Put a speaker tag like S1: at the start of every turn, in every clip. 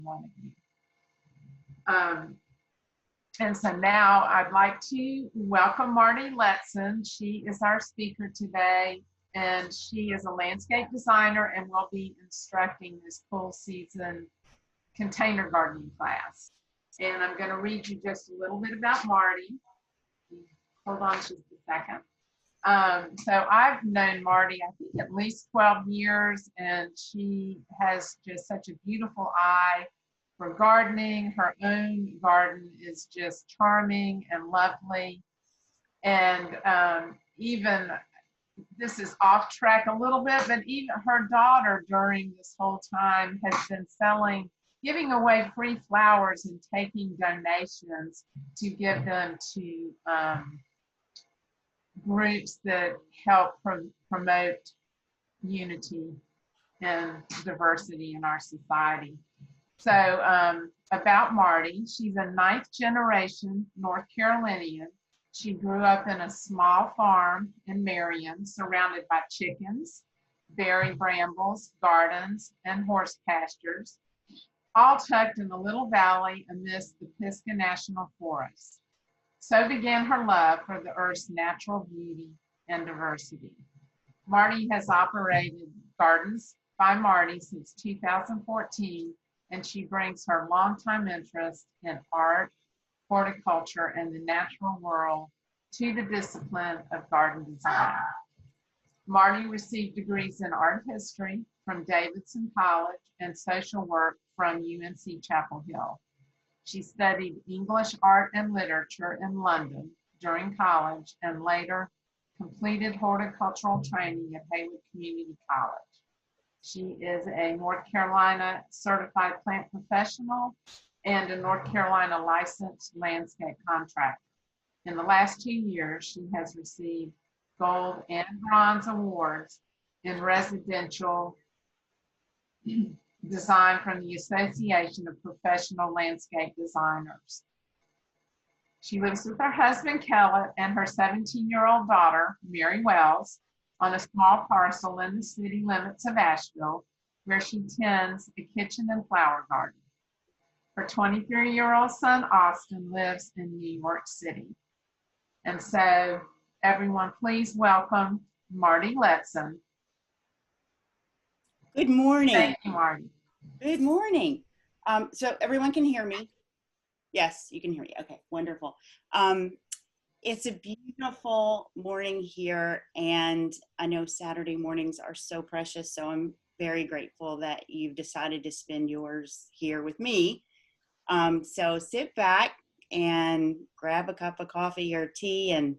S1: one of you. And so now I'd like to welcome Mardi Letson. She is our speaker today, and she is a landscape designer and will be instructing this full season container gardening class. And I'm going to read you just a little bit about Mardi. Hold on just a second. So I've known Mardi, I think at least 12 years, and she has just such a beautiful eye for gardening. Her own garden is just charming and lovely. And even, this is off track a little bit, but even her daughter during this whole time has been giving away free flowers and taking donations to give them to groups that help promote unity and diversity in our society. So about Mardi, she's a 9th generation North Carolinian. She grew up in a small farm in Marion, surrounded by chickens, berry brambles, gardens, and horse pastures, all tucked in a little valley amidst the Pisgah National Forest. So began her love for the earth's natural beauty and diversity. Mardi has operated Gardens by Mardi since 2014, and she brings her longtime interest in art, horticulture, and the natural world to the discipline of garden design. Mardi received degrees in art history from Davidson College and social work from UNC Chapel Hill. She studied English art and literature in London during college and later completed horticultural training at Haywood Community College. She is a North Carolina certified plant professional and a North Carolina licensed landscape contractor. In the last 2 years, she has received gold and bronze awards in residential design from the Association of Professional Landscape Designers. She lives with her husband, Kellett, and her 17-year-old daughter, Mary Wells, on a small parcel in the city limits of Asheville, where she tends a kitchen and flower garden. Her 23-year-old son, Austin, lives in New York City. And so, everyone, please welcome Mardi Letson.
S2: Good morning.
S1: Thank you, Mardi.
S2: Good morning. So everyone can hear me? Yes, you can hear me. Okay, wonderful. It's a beautiful morning here, and I know Saturday mornings are so precious, so I'm very grateful that you've decided to spend yours here with me. So sit back and grab a cup of coffee or tea, and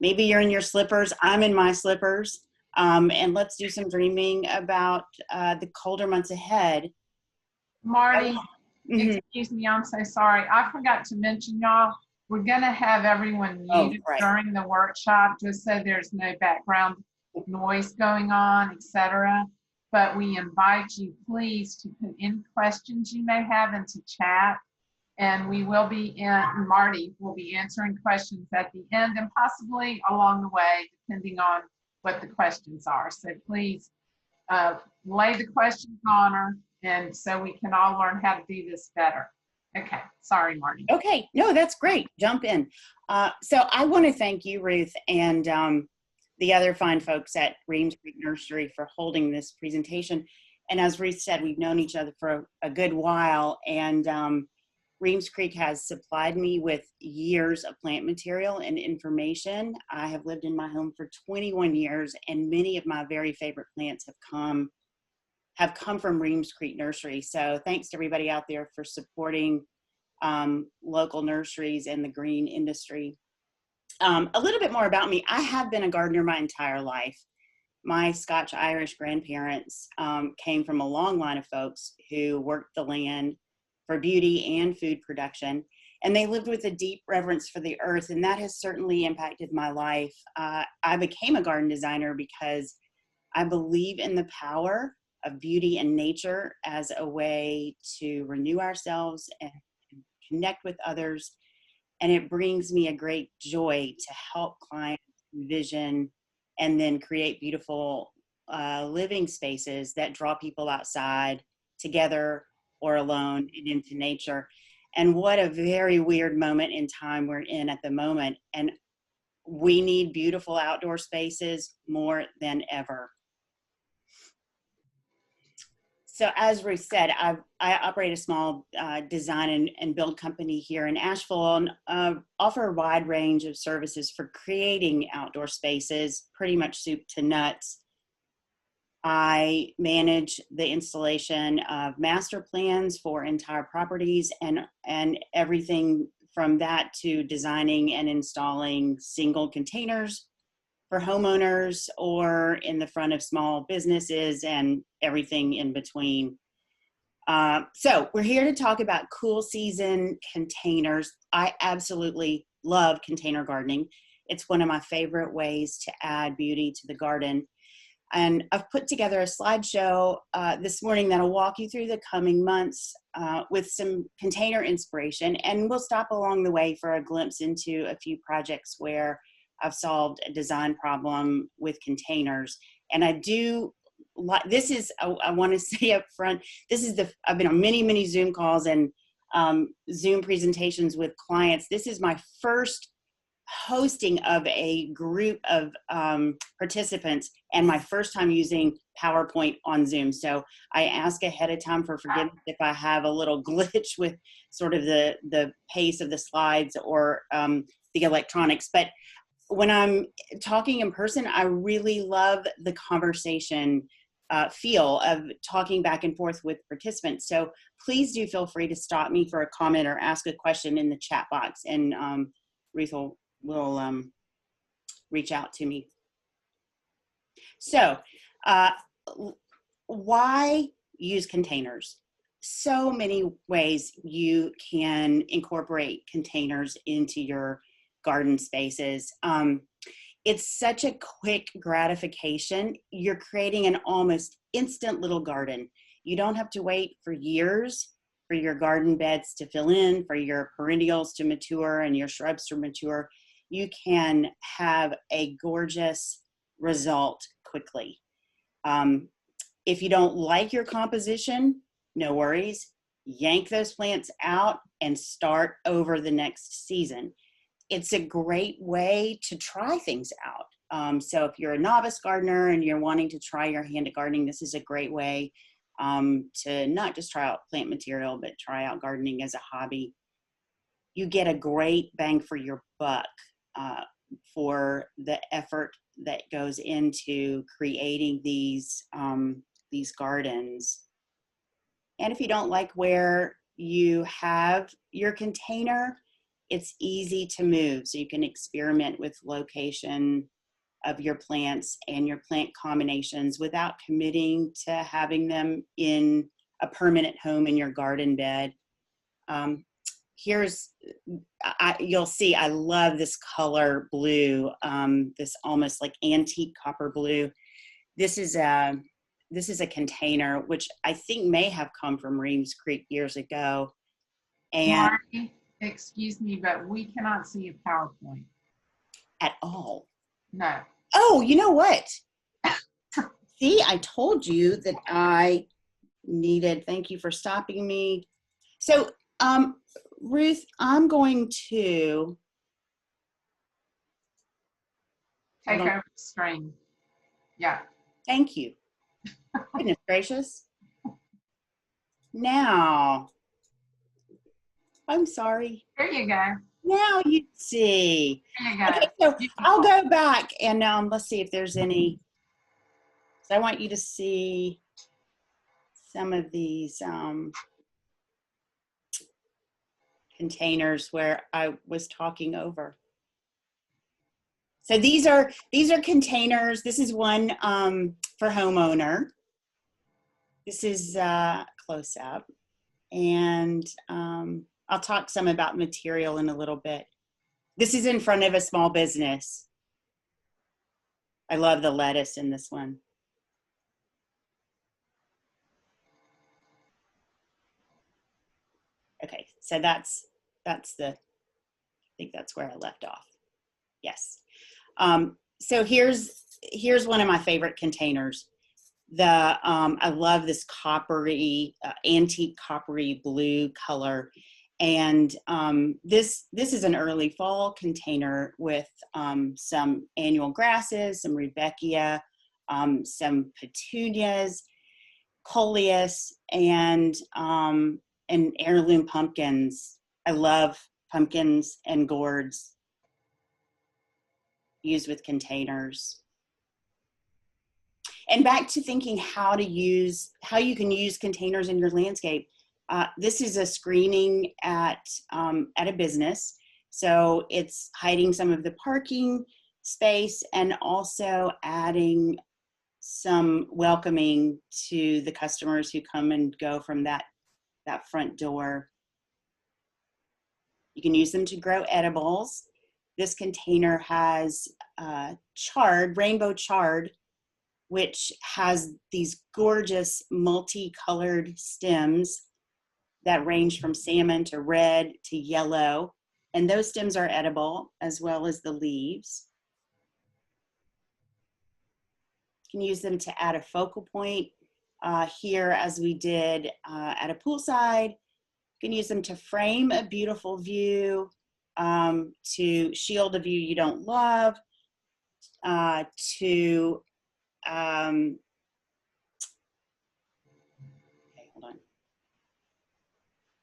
S2: maybe you're in your slippers. I'm in my slippers. And let's do some dreaming about the colder months ahead.
S1: Mardi, excuse me, I'm so sorry. I forgot to mention, y'all, we're going to have everyone muted during the workshop just so there's no background noise going on, etc. But we invite you, please, to put any questions you may have into chat. And we will be Mardi will be answering questions at the end and possibly along the way, depending on what the questions are. So please lay the questions on her, and so we can all learn how to do this better. Okay, sorry, Mardi.
S2: Okay, no, that's great. Jump in. So I want to thank you, Ruth, and the other fine folks at Reams Creek Nursery for holding this presentation. And as Ruth said, we've known each other for a good while, and Reams Creek has supplied me with years of plant material and information. I have lived in my home for 21 years, and many of my very favorite plants have come from Reams Creek Nursery. So thanks to everybody out there for supporting local nurseries and the green industry. A little bit more about me. I have been a gardener my entire life. My Scotch-Irish grandparents came from a long line of folks who worked the land for beauty and food production, and they lived with a deep reverence for the earth, and that has certainly impacted my life. I became a garden designer because I believe in the power of beauty and nature as a way to renew ourselves and connect with others, and it brings me a great joy to help clients envision and then create beautiful living spaces that draw people outside together or alone and into nature. And what a very weird moment in time we're in at the moment. And we need beautiful outdoor spaces more than ever. So as Ruth said, I operate a small design and build company here in Asheville, and offer a wide range of services for creating outdoor spaces, pretty much soup to nuts. I manage the installation of master plans for entire properties and everything from that to designing and installing single containers for homeowners or in the front of small businesses and everything in between. So we're here to talk about cool season containers. I absolutely love container gardening. It's one of my favorite ways to add beauty to the garden. And I've put together a slideshow this morning that'll walk you through the coming months with some container inspiration. And we'll stop along the way for a glimpse into a few projects where I've solved a design problem with containers. And I do, this is, I want to say up front, I've been on many Zoom calls and Zoom presentations with clients. This is my first hosting of a group of participants and my first time using PowerPoint on Zoom. So I ask ahead of time for forgiveness if I have a little glitch with sort of the pace of the slides or the electronics. But when I'm talking in person, I really love the conversation feel of talking back and forth with participants. So please do feel free to stop me for a comment or ask a question in the chat box, and Ruth will reach out to me. So why use containers? So many ways you can incorporate containers into your garden spaces. It's such a quick gratification. You're creating an almost instant little garden. You don't have to wait for years for your garden beds to fill in, for your perennials to mature and your shrubs to mature. You can have a gorgeous result quickly. If you don't like your composition, no worries. Yank those plants out and start over the next season. It's a great way to try things out. So if you're a novice gardener and you're wanting to try your hand at gardening, this is a great way to not just try out plant material, but try out gardening as a hobby. You get a great bang for your buck for the effort that goes into creating these gardens. And if you don't like where you have your container, it's easy to move. So you can experiment with location of your plants and your plant combinations without committing to having them in a permanent home in your garden bed. You'll see, I love this color blue, this almost like antique copper blue. This is a container, which I think may have come from Reeves Creek years ago. And
S1: Mardi, excuse me, but we cannot see a PowerPoint.
S2: At all.
S1: No.
S2: Oh, you know what? See, I told you that I needed, thank you for stopping me. So, Ruth, I'm going to
S1: take over the screen. Yeah.
S2: Thank you. Goodness gracious. Now, I'm sorry.
S1: There you go.
S2: Now you see.
S1: There you go.
S2: Okay, so I'll go back and let's see if there's any. So I want you to see some of these containers where I was talking over. So these are containers. This is one for homeowner. This is close up, and I'll talk some about material in a little bit. This is in front of a small business. I love the lettuce in this one. Okay, so that's the, I think that's where I left off. Yes. So here's one of my favorite containers. I love this coppery, antique coppery blue color. And this is an early fall container with some annual grasses, some rudbeckia, some petunias, coleus, and heirloom pumpkins. I love pumpkins and gourds used with containers. And back to thinking how you can use containers in your landscape. This is a screening at a business. So it's hiding some of the parking space and also adding some welcoming to the customers who come and go from that front door. You can use them to grow edibles. This container has rainbow chard, which has these gorgeous multicolored stems that range from salmon to red to yellow. And those stems are edible, as well as the leaves. You can use them to add a focal point here, as we did at a poolside. You can use them to frame a beautiful view, to shield a view you don't love, to okay, hold on.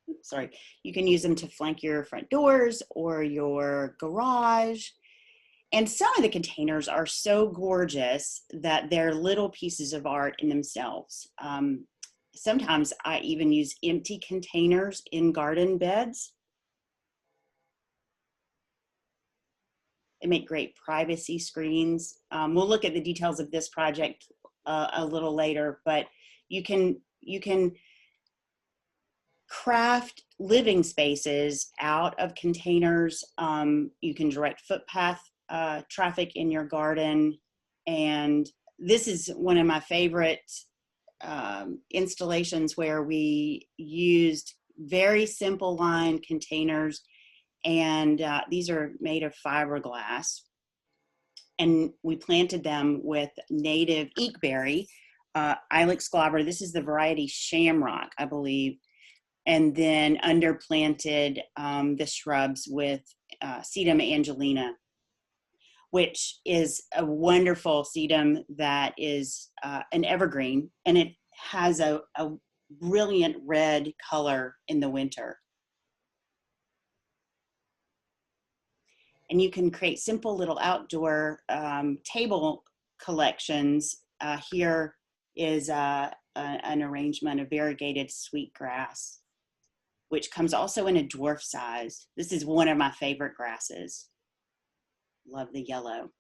S2: Oops, sorry. You can use them to flank your front doors or your garage. And some of the containers are so gorgeous that they're little pieces of art in themselves. Sometimes I even use empty containers in garden beds. They make great privacy screens. We'll look at the details of this project a little later, but you can craft living spaces out of containers. You can direct footpath traffic in your garden. And this is one of my favorite installations where we used very simple line containers, and these are made of fiberglass, and we planted them with native eekberry, Ilex glaber. This is the variety Shamrock, I believe, and then underplanted the shrubs with Sedum angelina, which is a wonderful sedum that is an evergreen, and it has a brilliant red color in the winter. And you can create simple little outdoor table collections. Here is an arrangement of variegated sweetgrass, which comes also in a dwarf size. This is one of my favorite grasses. Love the yellow.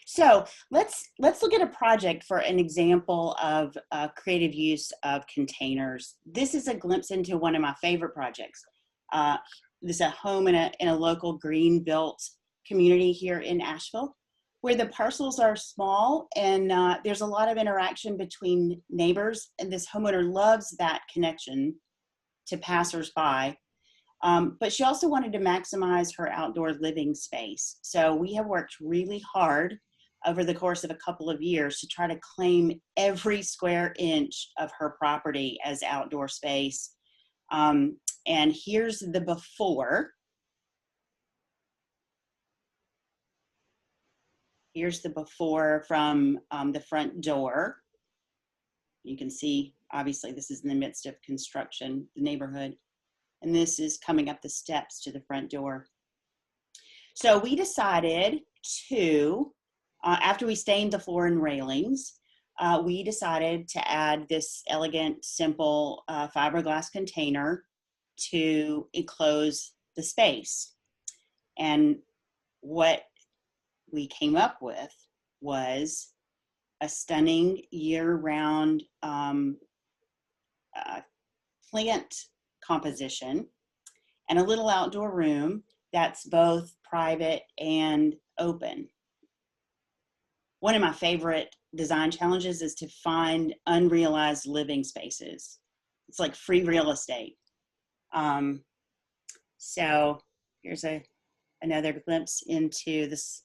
S2: So let's look at a project for an example of creative use of containers. This is a glimpse into one of my favorite projects. This is a home in a local green built community here in Asheville, where the parcels are small and there's a lot of interaction between neighbors, and this homeowner loves that connection to passersby. But she also wanted to maximize her outdoor living space. So we have worked really hard over the course of a couple of years to try to claim every square inch of her property as outdoor space. And here's the before. Here's the before from the front door. You can see, obviously, this is in the midst of construction, the neighborhood. And this is coming up the steps to the front door. So we decided to, after we stained the floor and railings, we decided to add this elegant, simple fiberglass container to enclose the space. And what we came up with was a stunning year-round plant composition and a little outdoor room that's both private and open. One of my favorite design challenges is to find unrealized living spaces. It's like free real estate. So here's another glimpse into this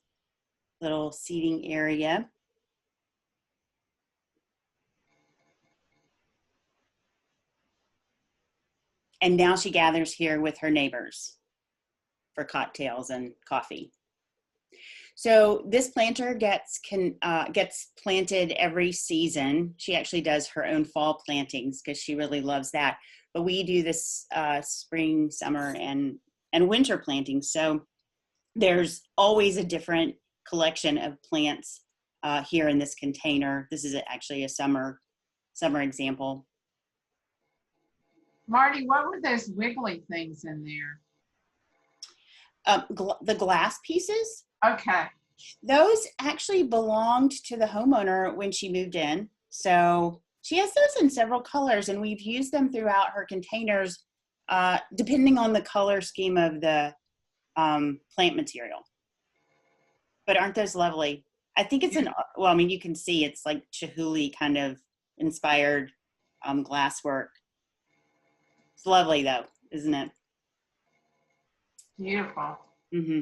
S2: little seating area. And now she gathers here with her neighbors for cocktails and coffee. So this planter gets planted every season. She actually does her own fall plantings because she really loves that. But we do this spring, summer, and winter plantings. So there's always a different collection of plants here in this container. This is actually a summer example.
S1: Marty, what were those wiggly things in there?
S2: The glass pieces.
S1: Okay.
S2: Those actually belonged to the homeowner when she moved in. So she has those in several colors, and we've used them throughout her containers, depending on the color scheme of the plant material. But aren't those lovely? I think it's well, I mean, you can see it's like Chihuly kind of inspired glasswork. It's lovely though, isn't it?
S1: Beautiful.
S2: Mm-hmm.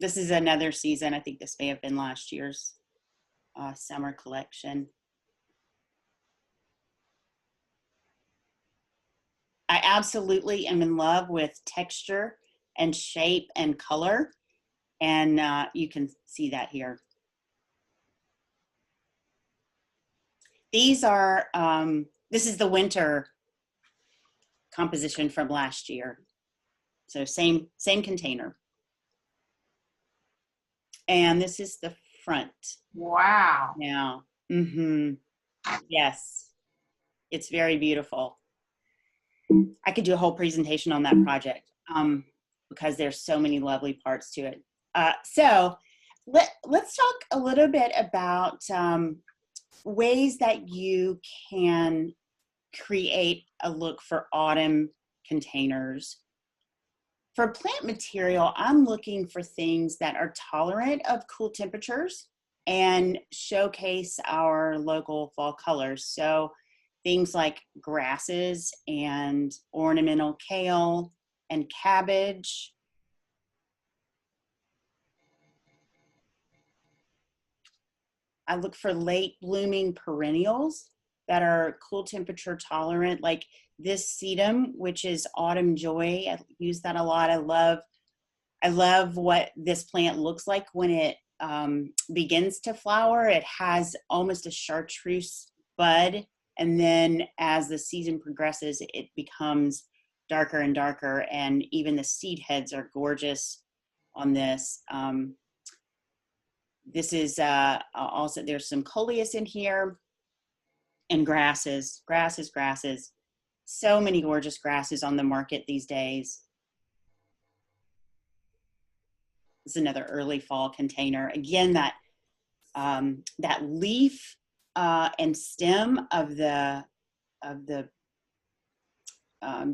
S2: This is another season. I think this may have been last year's summer collection. I absolutely am in love with texture and shape and color. And you can see that here. These are, this is the winter composition from last year. So same container. And this is the front.
S1: Wow.
S2: Now, yes, it's very beautiful. I could do a whole presentation on that project because there's so many lovely parts to it. So let's talk a little bit about ways that you can create a look for autumn containers. For plant material, I'm looking for things that are tolerant of cool temperatures and showcase our local fall colors. So things like grasses and ornamental kale and cabbage. I look for late blooming perennials that are cool temperature tolerant, like this sedum, which is autumn joy. I use that a lot. I love what this plant looks like when it begins to flower. It has almost a chartreuse bud, and then as the season progresses, it becomes darker and darker, and even the seed heads are gorgeous on this. This is also, there's some coleus in here, and grasses. So many gorgeous grasses on the market these days. This is another early fall container. Again, that leaf and stem of the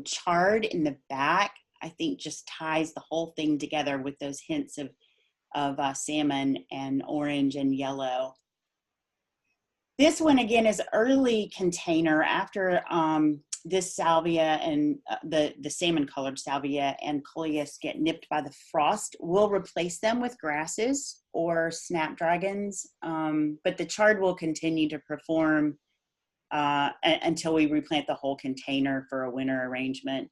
S2: chard in the back, I think just ties the whole thing together with those hints of salmon and orange and yellow. This one again is early container after this salvia and the salmon colored salvia and coleus get nipped by the frost. We'll replace them with grasses or snapdragons, but the chard will continue to perform until we replant the whole container for a winter arrangement.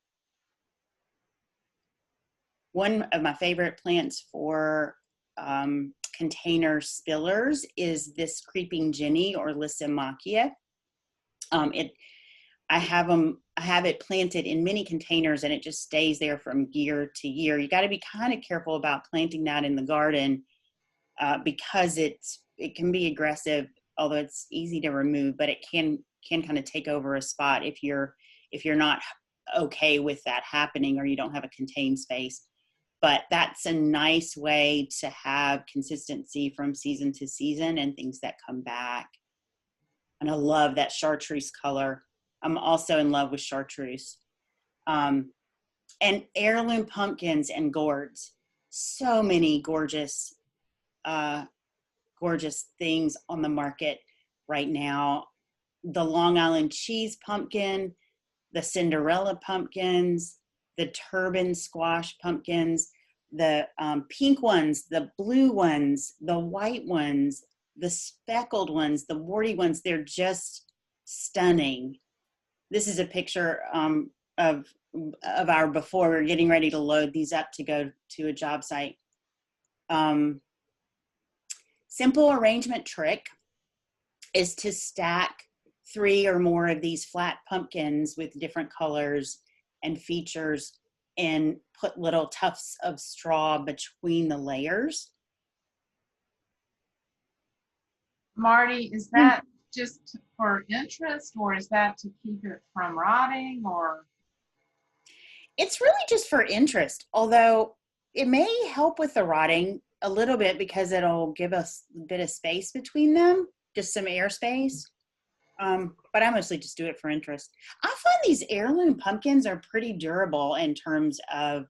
S2: One of my favorite plants for container spillers is this creeping jenny or Lysimachia. I have it planted in many containers and it just stays there from year to year. You got to be kind of careful about planting that in the garden because it can be aggressive, although it's easy to remove, but it can kind of take over a spot if you're not okay with that happening or you don't have a contained space. But that's a nice way to have consistency from season to season and things that come back. And I love that chartreuse color. I'm also in love with chartreuse. And heirloom pumpkins and gourds. So many gorgeous things on the market right now. The Long Island cheese pumpkin, the Cinderella pumpkins, the turban squash pumpkins, the pink ones, the blue ones, the white ones, the speckled ones, the warty ones. They're just stunning. This is a picture of of our before. We're getting ready to load these up to go to a job site. Simple arrangement trick is to stack 3 or more of these flat pumpkins with different colors and features and put little tufts of straw between the layers.
S1: Marty, is that just for interest, or is that to keep it from rotting, or?
S2: It's really just for interest, although it may help with the rotting a little bit because it'll give us a bit of space between them, just some air space. But I mostly just do it for interest. I find these heirloom pumpkins are pretty durable in terms of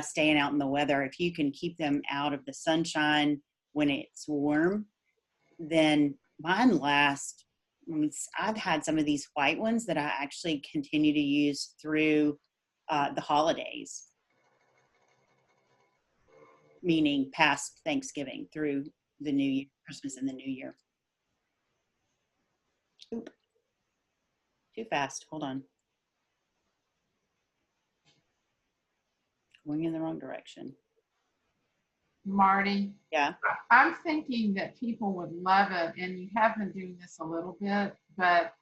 S2: staying out in the weather. If you can keep them out of the sunshine when it's warm, then mine last. I've had some of these white ones that I actually continue to use through the holidays, meaning past Thanksgiving through the New Year, Christmas and the New Year. Oop. Too fast, hold on. Going in the wrong direction.
S1: Marty?
S2: Yeah.
S1: I'm thinking that people would love it, and you have been doing this a little bit, but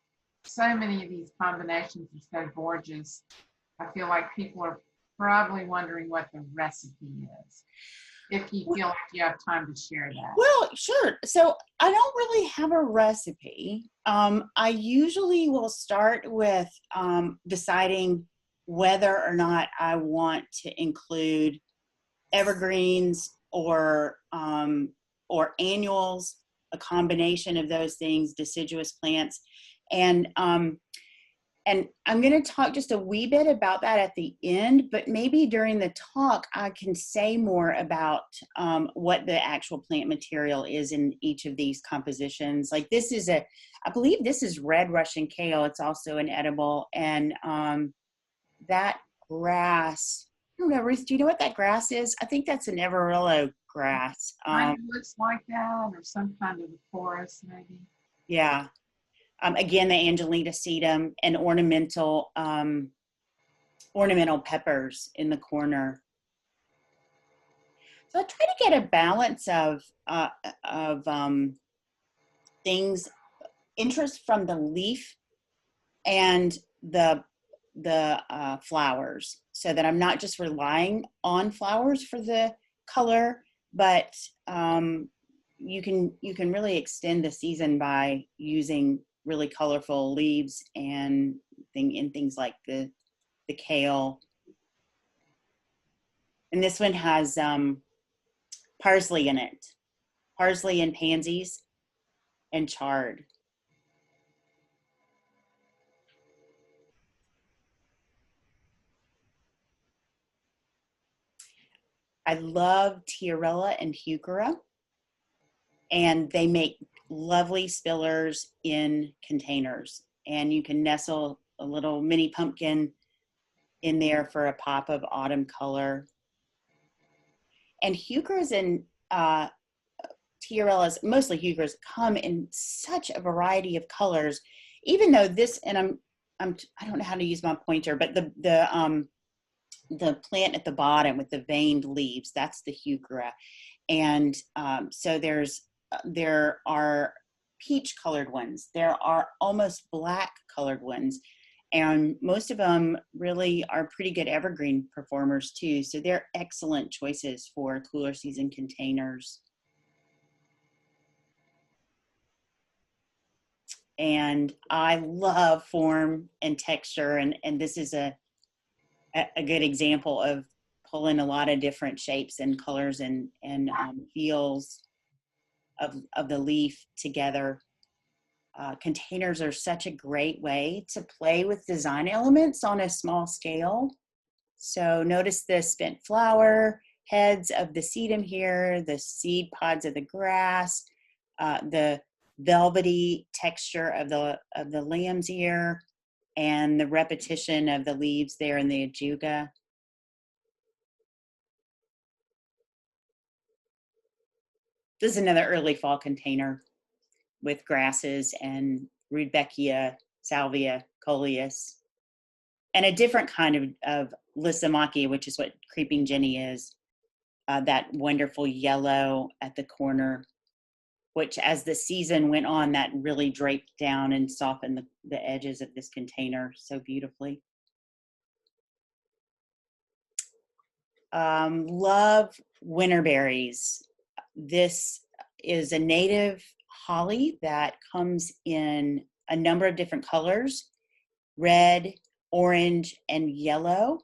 S1: so many of these combinations are so gorgeous. I feel like people are probably wondering what the recipe is, if you feel like you have time to share that.
S2: Well, sure. So I don't really have a recipe. I usually will start with deciding whether or not I want to include evergreens or annuals, a combination of those things, deciduous plants. And I'm going to talk just a wee bit about that at the end, but maybe during the talk, I can say more about what the actual plant material is in each of these compositions. Like this is I believe this is red Russian kale. It's also an edible. And that grass, I don't know, Ruth, do you know what that grass is? I think that's an Everillo grass.
S1: Kind of looks like that, or some kind of a forest, maybe.
S2: Yeah. Again, the Angelina sedum and ornamental peppers in the corner. So I try to get a balance of things, interest from the leaf and the flowers, so that I'm not just relying on flowers for the color, but you can really extend the season by using really colorful leaves and things like the kale. And this one has parsley in it, parsley and pansies and chard. I love tiarella and heuchera, and they make lovely spillers in containers. And you can nestle a little mini pumpkin in there for a pop of autumn color. And heucheras and tiarellas, mostly heucheras, come in such a variety of colors. Even though this, and I don't know how to use my pointer, but the plant at the bottom with the veined leaves, that's the heuchera. And so there are peach colored ones. There are almost black colored ones. And most of them really are pretty good evergreen performers too. So they're excellent choices for cooler season containers. And I love form and texture. And this is a good example of pulling a lot of different shapes and colors and feels of the leaf together. Containers are such a great way to play with design elements on a small scale. So notice the spent flower heads of the sedum here, the seed pods of the grass, the velvety texture of the lamb's ear, and the repetition of the leaves there in the ajuga. This is another early fall container with grasses and Rudbeckia, Salvia, Coleus. and a different kind of Lysimachia, which is what Creeping Jenny is, that wonderful yellow at the corner, which as the season went on, that really draped down and softened the edges of this container so beautifully. Love winterberries. This is a native holly that comes in a number of different colors, red, orange, and yellow.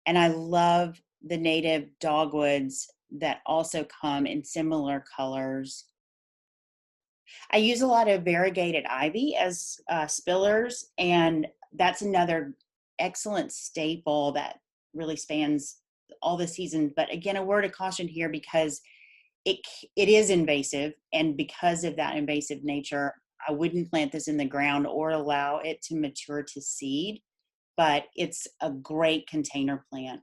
S2: And I love the native dogwoods that also come in similar colors. I use a lot of variegated ivy as spillers, and that's another excellent staple that really spans all the seasons. But again, a word of caution here, because it is invasive, and because of that invasive nature, I wouldn't plant this in the ground or allow it to mature to seed, but it's a great container plant.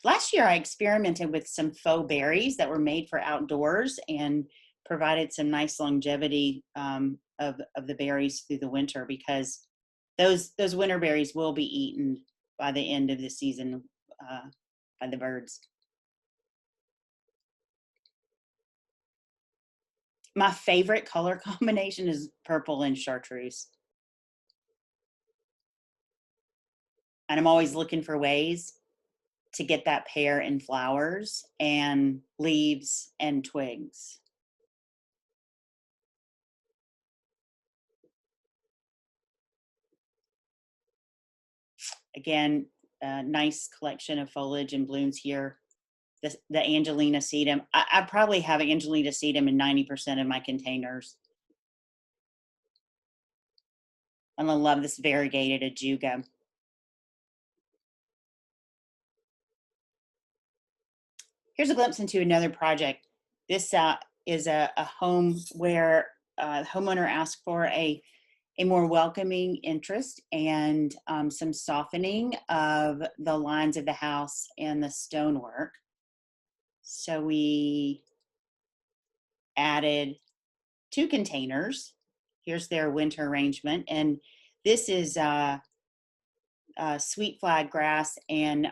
S2: Last year, I experimented with some faux berries that were made for outdoors and provided some nice longevity of the berries through the winter, because those winter berries will be eaten by the end of the season by the birds. My favorite color combination is purple and chartreuse. And I'm always looking for ways to get that pair in flowers and leaves and twigs. Again, a nice collection of foliage and blooms here. The Angelina sedum. I probably have Angelina sedum in 90% of my containers. And I love this variegated ajuga. Here's a glimpse into another project. This is a home where the homeowner asked for a more welcoming interest and some softening of the lines of the house and the stonework. So we added 2 containers. Here's their winter arrangement, and this is sweet flag grass, and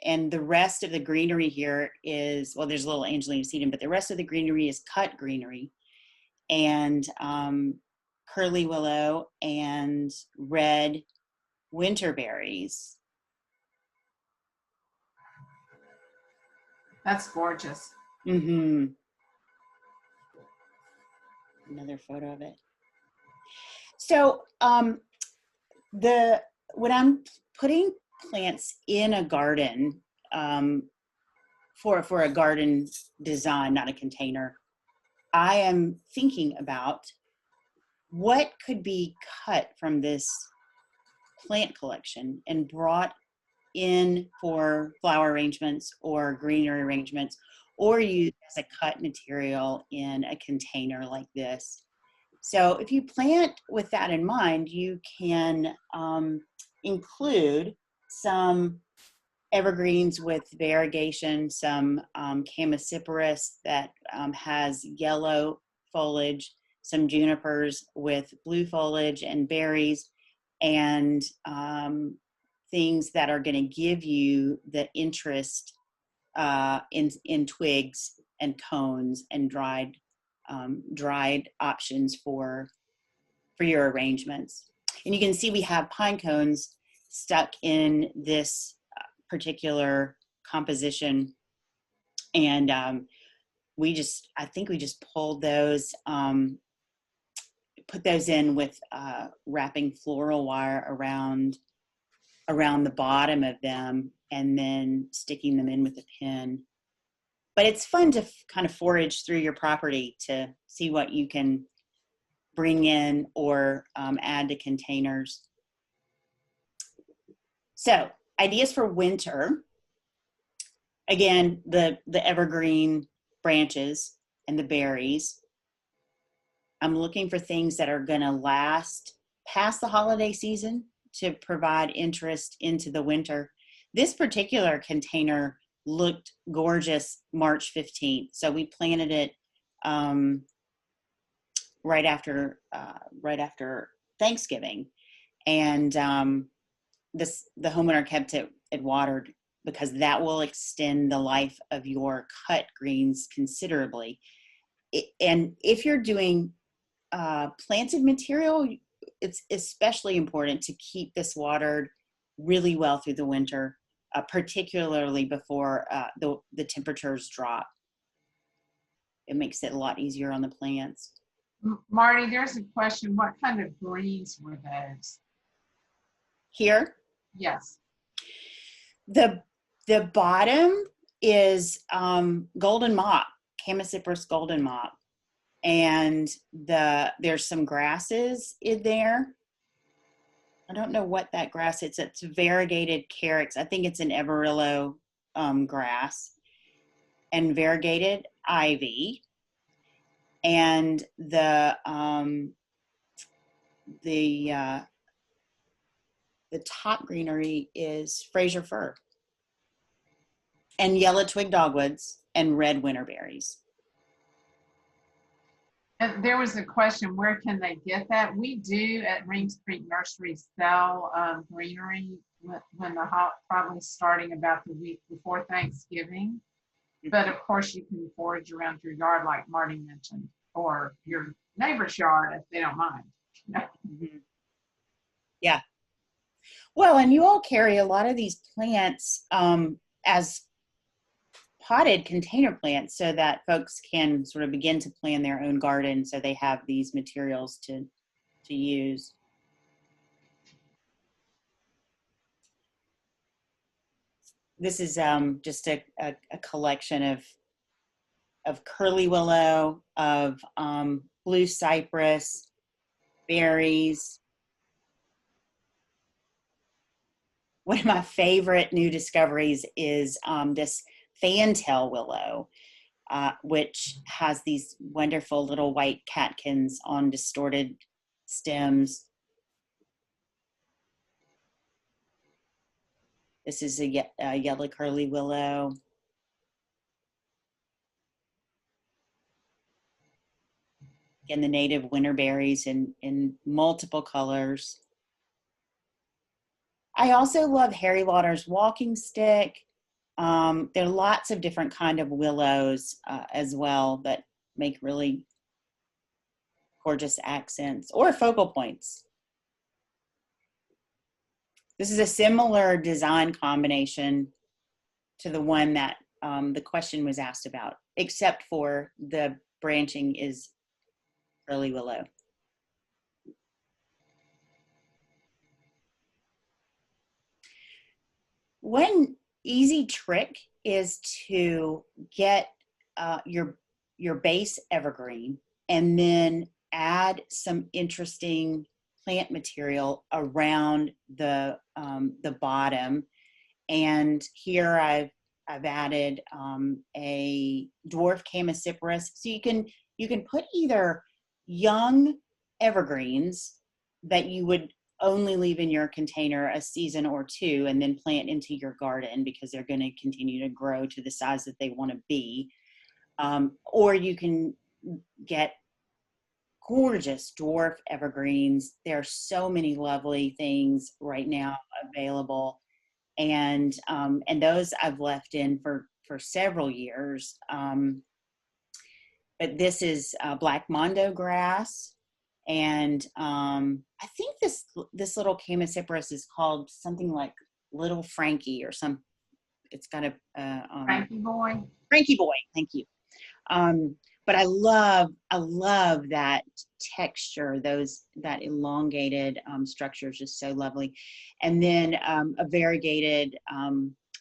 S2: the rest of the greenery here is, well, there's a little Angelina sedum, but the rest of the greenery is cut greenery, and curly willow and red winterberries.
S1: That's gorgeous.
S2: Mm-hmm. Another photo of it. So when I'm putting plants in a garden for a garden design, not a container, I am thinking about what could be cut from this plant collection and brought in for flower arrangements or greenery arrangements, or used as a cut material in a container like this. So if you plant with that in mind, you can include some evergreens with variegation, some Chamaecyparis that has yellow foliage, some junipers with blue foliage and berries, and things that are going to give you the interest in twigs and cones and dried options for your arrangements. And you can see we have pine cones stuck in this particular composition, and I think we just pulled those, put those in with wrapping floral wire around the bottom of them, and then sticking them in with a pin. But it's fun to kind of forage through your property to see what you can bring in or add to containers. So ideas for winter. Again, the evergreen branches and the berries. I'm looking for things that are going to last past the holiday season to provide interest into the winter. This particular container looked gorgeous March 15th. So we planted it right after Thanksgiving. And the homeowner kept it watered because that will extend the life of your cut greens considerably. And if you're doing planted material, it's especially important to keep this watered really well through the winter, particularly before the temperatures drop. It makes it a lot easier on the plants.
S1: Marty, there's a question. What kind of greens were those?
S2: Here,
S1: Yes.
S2: the bottom is golden mop, Chamaecyparis golden mop, and there's some grasses in there. I don't know what that grass is. It's variegated carex. I think it's an Everillo grass, and variegated ivy, and the top greenery is Fraser fir, and yellow twig dogwoods, and red winterberries.
S1: And there was a question, where can they get that? We do at Reams Creek Nursery sell greenery when probably starting about the week before Thanksgiving. But of course you can forage around your yard like Marty mentioned, or your neighbor's yard if they don't mind.
S2: Yeah. Well, and you all carry a lot of these plants as potted container plants so that folks can sort of begin to plan their own garden, so they have these materials to use. This is just a collection of curly willow, of blue cypress, berries. One of my favorite new discoveries is this fantail willow, which has these wonderful little white catkins on distorted stems. This is a yellow curly willow. Again, the native winterberries in multiple colors. I also love Harry Lauder's walking stick. There are lots of different kind of willows as well that make really gorgeous accents or focal points. This is a similar design combination to the one that the question was asked about, except for the branching is curly willow. One easy trick is to get your base evergreen and then add some interesting plant material around the bottom. And here I've added a dwarf Chamaecyparis. So you can put either young evergreens that you would only leave in your container a season or two and then plant into your garden because they're going to continue to grow to the size that they want to be. Or you can get gorgeous dwarf evergreens. There are so many lovely things right now available. And those I've left in for several years. But this is black mondo grass. And I think this little Chamaecyparis is called something like Little Frankie or some. It's got a
S1: Frankie boy.
S2: Frankie boy, thank you. But I love that texture. That elongated structure is just so lovely. And then a variegated, I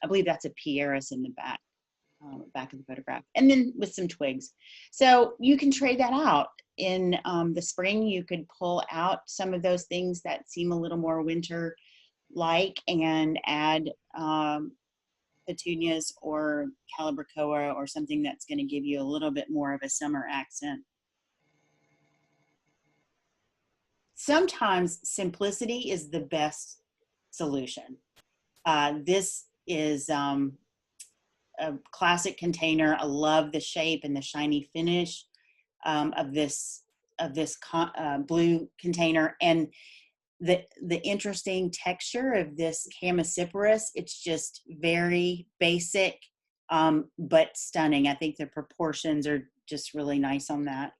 S2: believe that's a Pieris in the back of the photograph, and then with some twigs. So you can trade that out. In the spring, you could pull out some of those things that seem a little more winter-like and add petunias or calibrachoa or something that's going to give you a little bit more of a summer accent. Sometimes simplicity is the best solution. This is a classic container. I love the shape and the shiny finish of this blue container, and the interesting texture of this Chamaecyparis. It's just very basic, but stunning. I think the proportions are just really nice on that.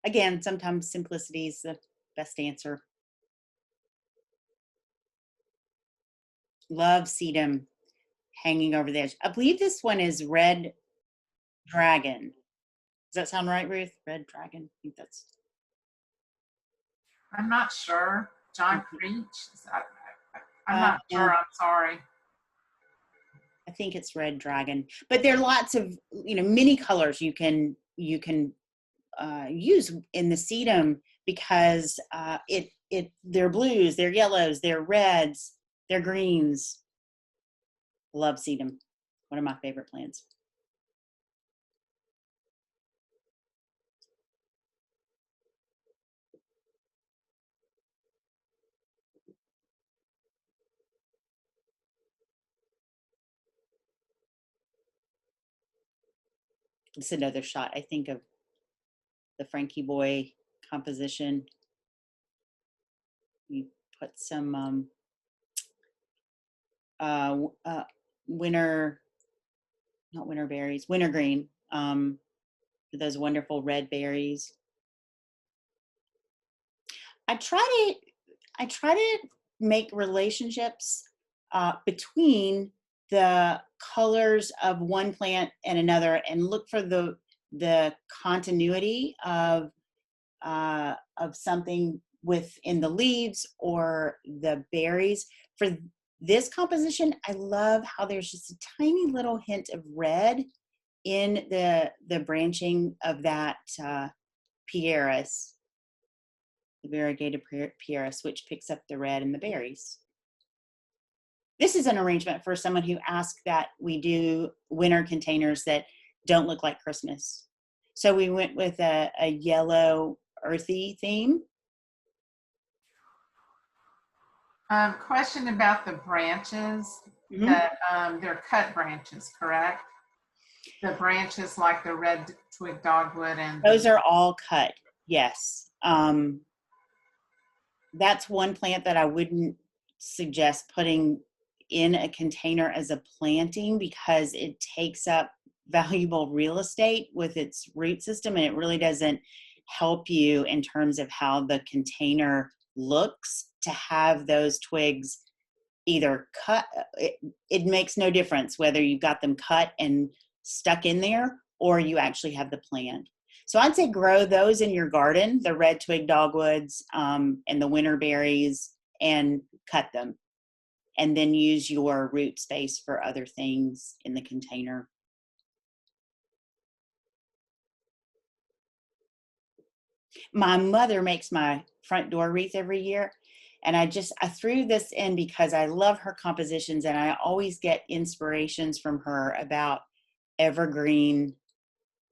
S2: Again, sometimes simplicity is the best answer. Love sedum hanging over the edge. I believe this one is red dragon. Does that sound right, Ruth? Red dragon. I think that's.
S1: I'm not sure. John Creech? I'm not sure. I'm sorry.
S2: I think it's red dragon, but there are lots of many colors you can use in the sedum because they're blues, they're yellows, they're reds, they're greens. Love sedum, one of my favorite plants. It's another shot, I think, of the Frankie Boy composition. You put some wintergreen, those wonderful red berries. I try to make relationships between the colors of one plant and another, and look for the continuity of something within the leaves or the berries. For this composition, I love how there's just a tiny little hint of red in the branching of that pieris, the variegated pieris, which picks up the red in the berries. This is an arrangement for someone who asked that we do winter containers that don't look like Christmas. So we went with a yellow earthy theme.
S1: Question about the branches. Mm-hmm. That they're cut branches, correct? The branches like the red twig dogwood and
S2: those are all cut. Yes. That's one plant that I wouldn't suggest putting in a container as a planting because it takes up valuable real estate with its root system, and it really doesn't help you in terms of how the container looks to have those twigs either cut. It makes no difference whether you got them cut and stuck in there or you actually have the plant. So I'd say grow those in your garden, the red twig dogwoods and the winter berries, and cut them. And then use your root space for other things in the container. My mother makes my front door wreath every year. And I threw this in because I love her compositions, and I always get inspirations from her about evergreen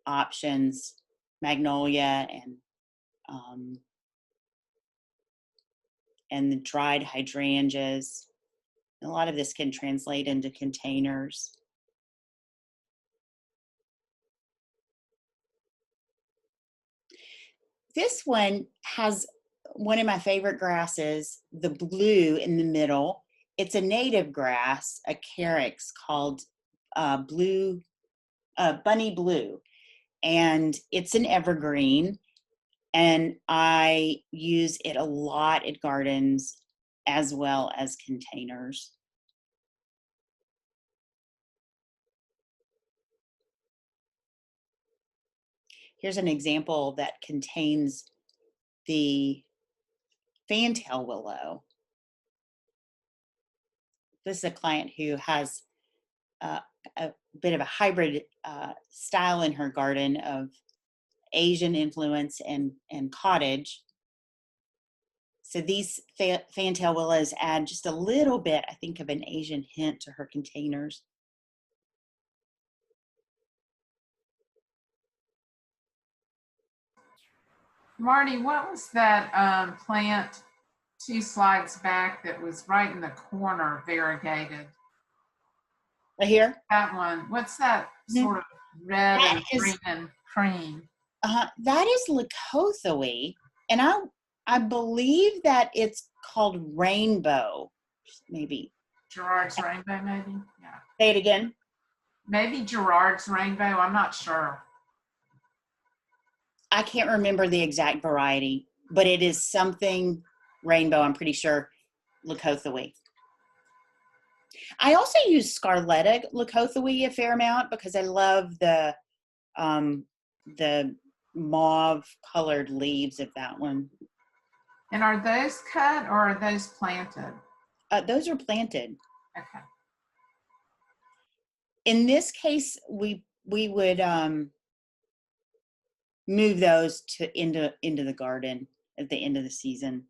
S2: options, magnolia and the dried hydrangeas. A lot of this can translate into containers. This one has one of my favorite grasses, the blue in the middle. It's a native grass, a carex called bunny blue. And it's an evergreen. And I use it a lot at gardens as well as containers. Here's an example that contains the fantail willow. This is a client who has a bit of a hybrid style in her garden of Asian influence and cottage. So these fantail willows add just a little bit, I think, of an Asian hint to her containers.
S1: Marty, what was that plant 2 slides back that was right in the corner, variegated?
S2: Right here?
S1: That one. What's that sort of red and green and cream?
S2: That is Leucothoe, and I believe that it's called Rainbow, maybe.
S1: Gerard's Rainbow, maybe? Yeah.
S2: Say it again.
S1: Maybe Gerard's Rainbow. I'm not sure.
S2: I can't remember the exact variety, but it is something rainbow, I'm pretty sure, Lakothawee. I also use Scarletta Lakothawee a fair amount because I love the mauve colored leaves of that one.
S1: And are those cut or are those planted?
S2: Those are planted.
S1: Okay.
S2: In this case, we would move those to into the garden at the end of the season.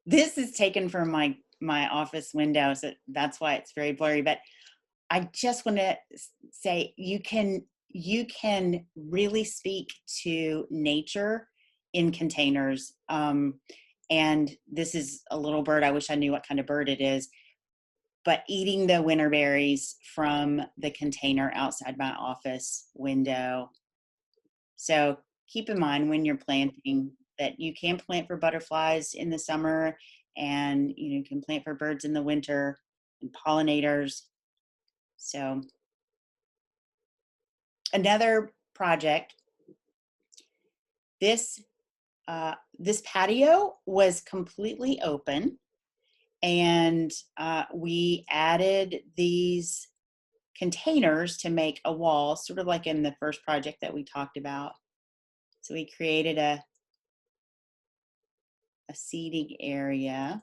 S2: This is taken from my office window, so that's why it's very blurry. But I just want to say you can really speak to nature in containers. And this is a little bird. I wish I knew what kind of bird it is. But eating the winter berries from the container outside my office window. So keep in mind when you're planting that you can plant for butterflies in the summer, and you can plant for birds in the winter and pollinators. So another project, this patio was completely open, and we added these containers to make a wall, sort of like in the first project that we talked about. So we created a seating area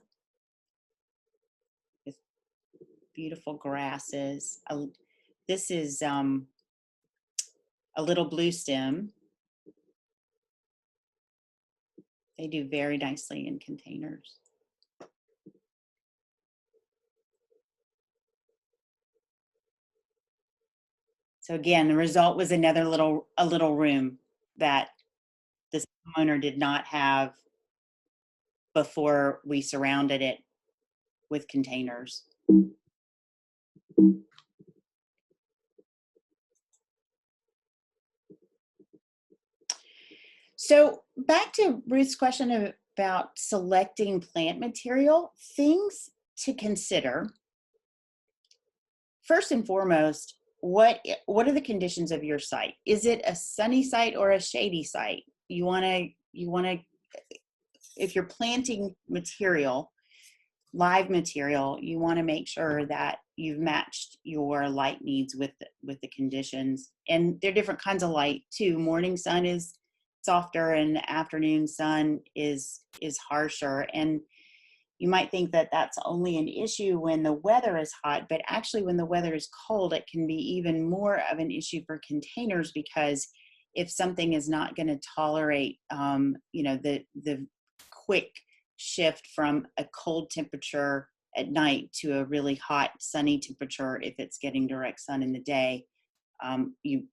S2: with beautiful grasses. This is a little blue stem. They do very nicely in containers. So again, the result was a little room that this homeowner did not have before we surrounded it with containers. So back to Ruth's question about selecting plant material, things to consider. First and foremost, what are the conditions of your site? Is it a sunny site or a shady site? You want to, if you're planting material, live material, you want to make sure that you've matched your light needs with the conditions. And there are different kinds of light too. Morning sun is softer and afternoon sun is harsher. And you might think that that's only an issue when the weather is hot, but actually when the weather is cold, it can be even more of an issue for containers, because if something is not going to tolerate, the quick shift from a cold temperature at night to a really hot sunny temperature, if it's getting direct sun in the day, you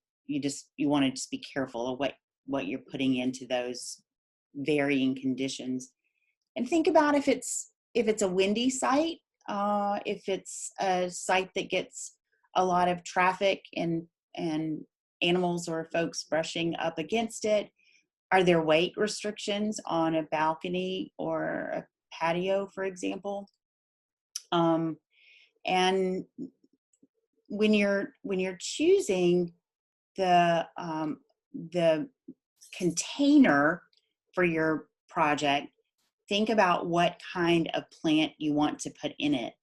S2: want to just be careful of what you're putting into those varying conditions. And think about if it's a windy site, if it's a site that gets a lot of traffic and animals or folks brushing up against it. Are there weight restrictions on a balcony or a patio, for example? And when you're choosing the container for your project, think about what kind of plant you want to put in it.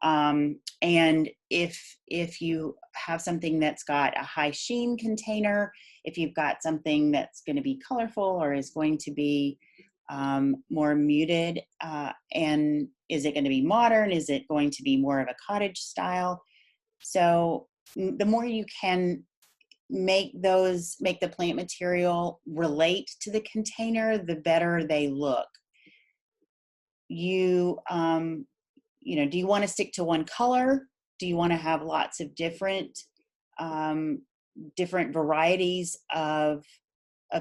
S2: And if you have something that's got a high sheen container, if you've got something that's going to be colorful or is going to be more muted, and is it going to be modern? Is it going to be more of a cottage style? So the more you can make the plant material relate to the container, the better they look. Do you want to stick to one color? Do you want to have lots of different varieties of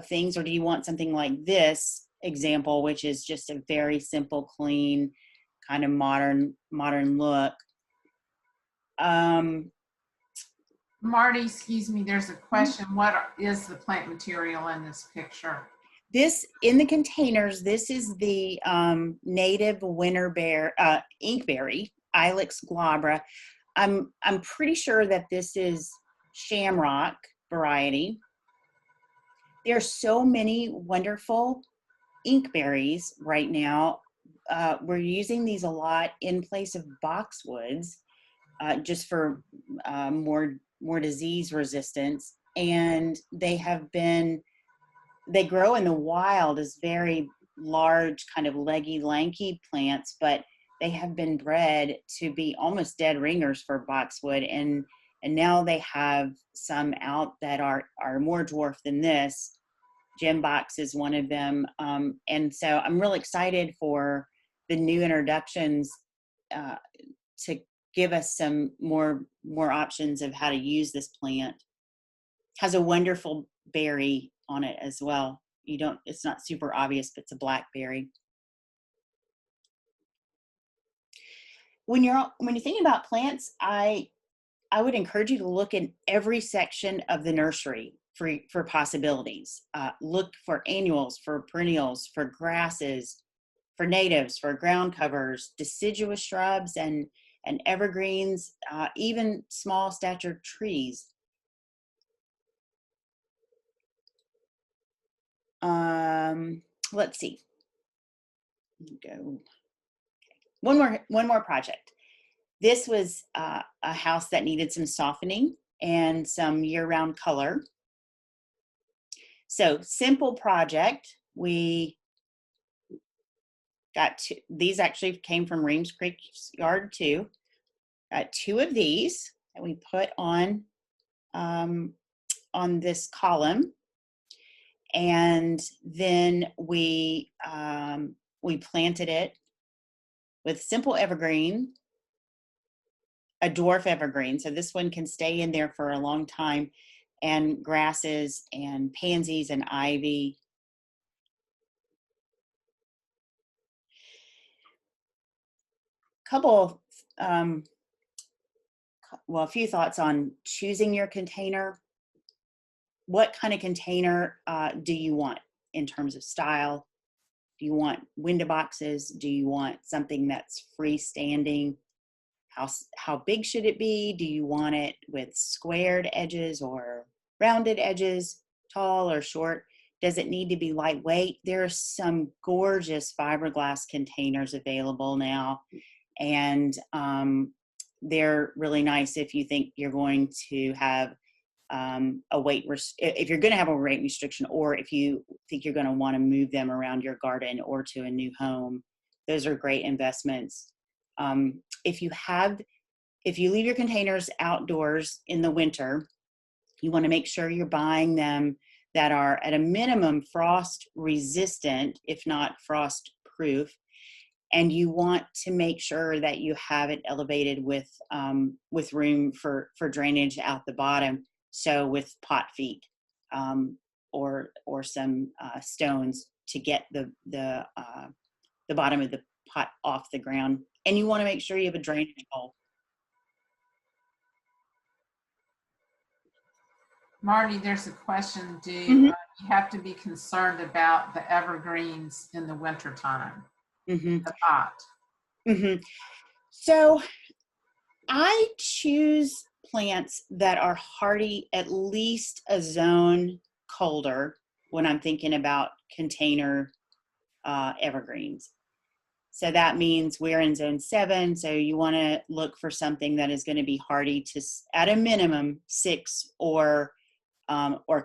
S2: things, or do you want something like this example, which is just a very simple, clean, kind of modern look?
S1: Marty, excuse me, there's a question. What is the plant material in this picture?
S2: This, in the containers, this is the native winter bear, inkberry, Ilex glabra. I'm pretty sure that this is shamrock variety. There are so many wonderful inkberries right now. We're using these a lot in place of boxwoods, just for more disease resistance. And they grow in the wild as very large, kind of leggy, lanky plants, but they have been bred to be almost dead ringers for boxwood. And now they have some out that are more dwarf than this. Gem box is one of them. And so I'm really excited for the new introductions to give us some more options of how to use this plant. Has a wonderful berry on it as well. It's not super obvious, but it's a blackberry. When you're thinking about plants, I would encourage you to look in every section of the nursery for possibilities. Look for annuals, for perennials, for grasses, for natives, for ground covers, deciduous shrubs and evergreens, even small statured trees. Let's see. Go. One more project. This was a house that needed some softening and some year-round color. So simple project. We got these actually came from Reams Creek's yard too. Got 2 of these that we put on this column, and then we planted it with simple evergreen, a dwarf evergreen. So this one can stay in there for a long time, and grasses and pansies and ivy. A few thoughts on choosing your container. What kind of container do you want in terms of style? Do you want window boxes? Do you want something that's freestanding? How big should it be? Do you want it with squared edges or rounded edges, tall or short? Does it need to be lightweight? There are some gorgeous fiberglass containers available now, and they're really nice if you think you're going to have if you're going to have a weight restriction, or if you think you're going to want to move them around your garden or to a new home. Those are great investments. If you leave your containers outdoors in the winter, you want to make sure you're buying them that are at a minimum frost resistant, if not frost proof. And you want to make sure that you have it elevated with room for drainage out the bottom. So with pot feet or some stones to get the bottom of the pot off the ground. And you want to make sure you have a drainage hole.
S1: Marty, there's a question. Do you have to be concerned about the evergreens in the wintertime? The pot.
S2: So I choose plants that are hardy at least a zone colder when I'm thinking about container evergreens. So that means we're in zone 7. So you want to look for something that is going to be hardy to, at a minimum, 6 or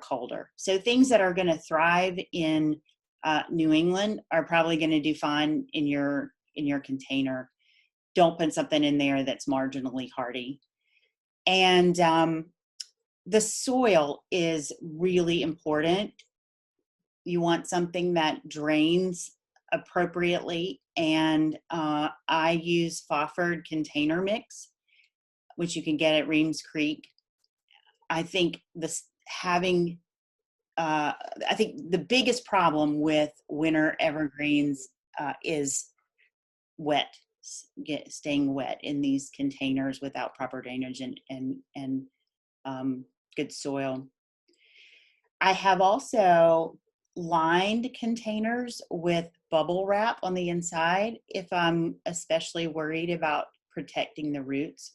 S2: colder. So things that are going to thrive in New England are probably going to do fine in your container. Don't put something in there that's marginally hardy. And the soil is really important. You want something that drains appropriately, and I use Fawford container mix, which you can get at Reams Creek. I think I think the biggest problem with winter evergreens is staying wet in these containers without proper drainage and good soil. I have also lined containers with bubble wrap on the inside if I'm especially worried about protecting the roots.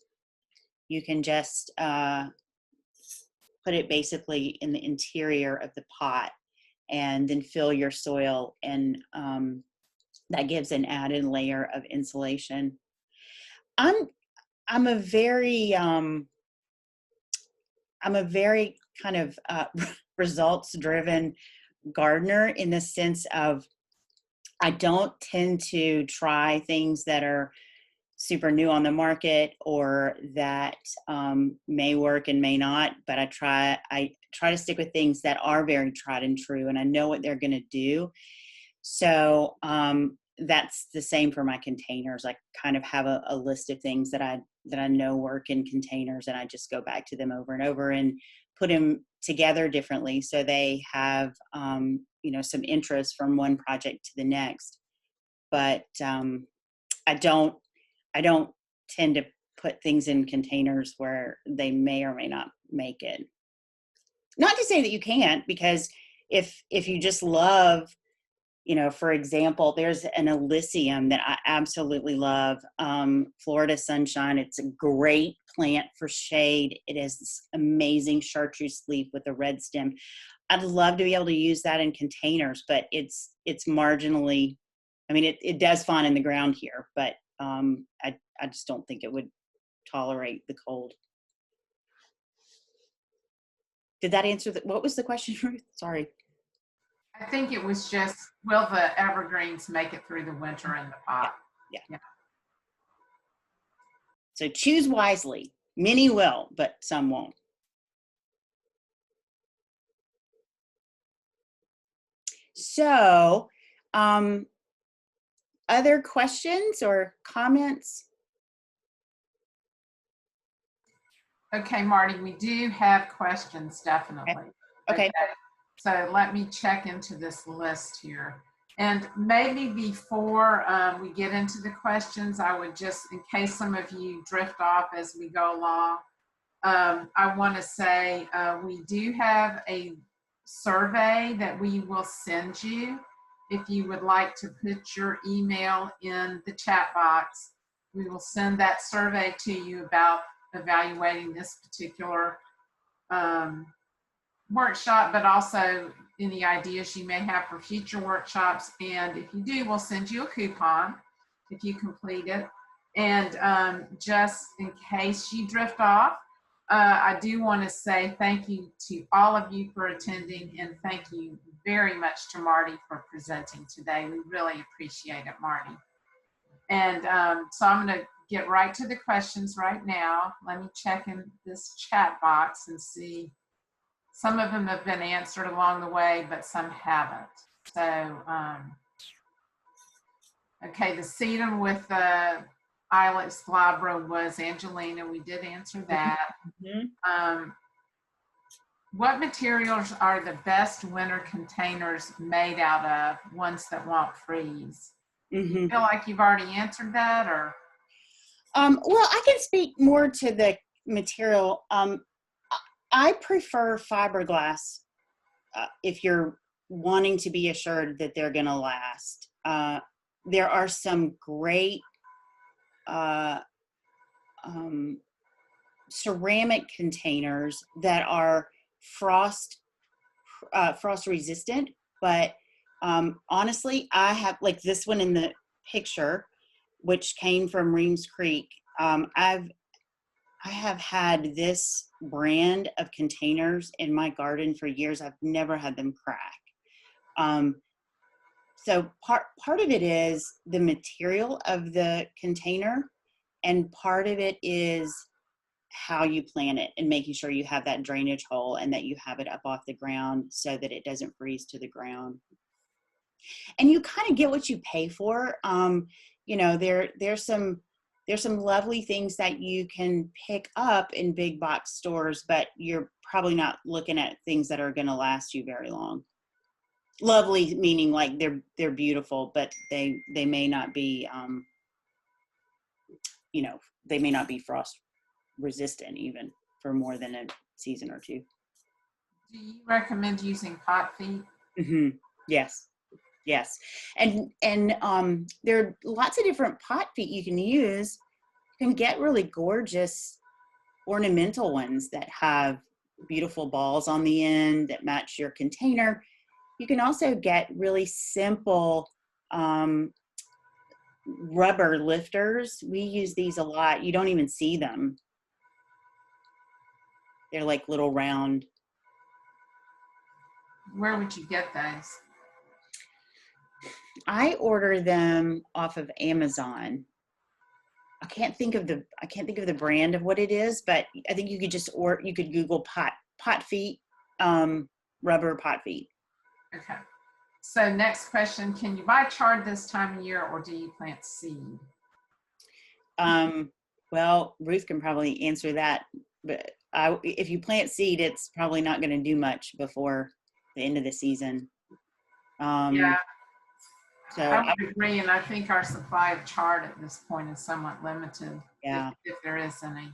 S2: You can just put it basically in the interior of the pot and then fill your soil, and that gives an added layer of insulation. I'm a very kind of results driven gardener, in the sense of I don't tend to try things that are super new on the market or that may work and may not, but I try to stick with things that are very tried and true and I know what they're going to do. So that's the same for my containers. I kind of have a list of things that I know work in containers, and I just go back to them over and over and put them together differently so they have some interest from one project to the next. But I don't tend to put things in containers where they may or may not make it. Not to say that you can't, because if you just love, for example, there's an Elysium that I absolutely love, Florida Sunshine. It's a great plant for shade. It has this amazing chartreuse leaf with a red stem. I'd love to be able to use that in containers, but it's marginally, it does fine in the ground here, but I just don't think it would tolerate the cold. Did that answer what was the question, Ruth? Sorry.
S1: I think it was just, will the evergreens make it through the winter in the pot?
S2: Yeah. So choose wisely. Many will, but some won't. So, other questions or comments?
S1: Okay, Marty, we do have questions, definitely.
S2: Okay.
S1: So let me check into this list here. And maybe before we get into the questions, I would just, in case some of you drift off as we go along, I want to say we do have a survey that we will send you. If you would like to put your email in the chat box, we will send that survey to you about evaluating this particular workshop, but also any ideas you may have for future workshops. And if you do, we'll send you a coupon if you complete it. And just in case you drift off, I do want to say thank you to all of you for attending, and thank you very much to Marty for presenting today. We really appreciate it, Marty. And so I'm going to get right to the questions right now. Let me check in this chat box and see. Some of them have been answered along the way, but some haven't. So, okay, the sedum with the ilex glabra was Angelina. We did answer that. Mm-hmm. What materials are the best winter containers made out of, ones that won't freeze? Mm-hmm. You feel like you've already answered that, or?
S2: Well, I can speak more to the material. I prefer fiberglass if you're wanting to be assured that they're going to last. There are some great ceramic containers that are frost resistant, but honestly, I have, like this one in the picture, which came from Reams Creek. I have had this brand of containers in my garden for years. I've never had them crack. So part of it is the material of the container, and part of it is how you plant it and making sure you have that drainage hole and that you have it up off the ground so that it doesn't freeze to the ground. And you kind of get what you pay for. There's some lovely things that you can pick up in big box stores, but you're probably not looking at things that are going to last you very long. Lovely meaning like they're beautiful, but they may not be they may not be frost resistant even for more than a season or two.
S1: Do you recommend using pot feet?
S2: Yes. Yes. And there are lots of different pot feet you can use. You can get really gorgeous ornamental ones that have beautiful balls on the end that match your container. You can also get really simple rubber lifters. We use these a lot. You don't even see them. They're like little round.
S1: Where would you get those?
S2: I order them off of Amazon. I can't think of the brand of what it is, but I think you could Google pot feet, rubber pot feet.
S1: Okay. So next question, can you buy chard this time of year or do you plant seed?
S2: Well, Ruth can probably answer that, but if you plant seed, it's probably not going to do much before the end of the season.
S1: Yeah,
S2: so
S1: I would agree, and I think our supply of chard at this point is somewhat limited,
S2: yeah.
S1: if there is any.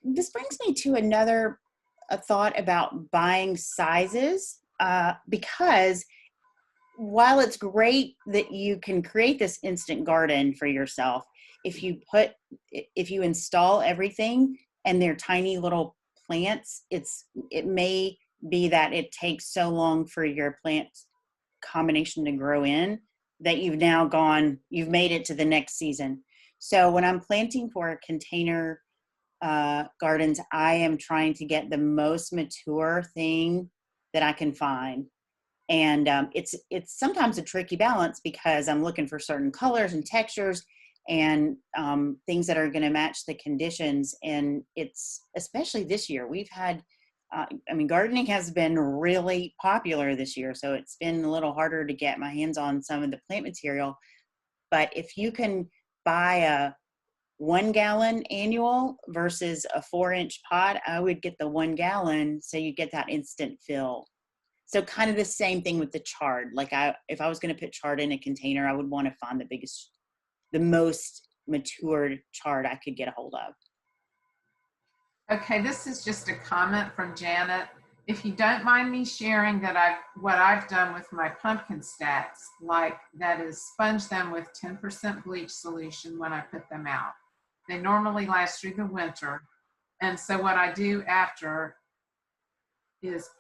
S2: This brings me to a thought about buying sizes, because while it's great that you can create this instant garden for yourself, if you install everything and they're tiny little plants, it may be that it takes so long for your plant combination to grow in that you've made it to the next season. So when I'm planting for container gardens, I am trying to get the most mature thing that I can find. And it's sometimes a tricky balance because I'm looking for certain colors and textures and things that are going to match the conditions. And it's, especially this year, we've had, gardening has been really popular this year. So it's been a little harder to get my hands on some of the plant material. But if you can buy a 1 gallon annual versus a 4-inch pot, I would get the 1 gallon so you get that instant fill. So kind of the same thing with the chard. Like if I was going to put chard in a container, I would want to find the most matured chard I could get a hold of.
S1: Okay, this is just a comment from Janet. If you don't mind me sharing what I've done with my pumpkin stacks, like that is sponge them with 10% bleach solution when I put them out. They normally last through the winter. And so what I do after is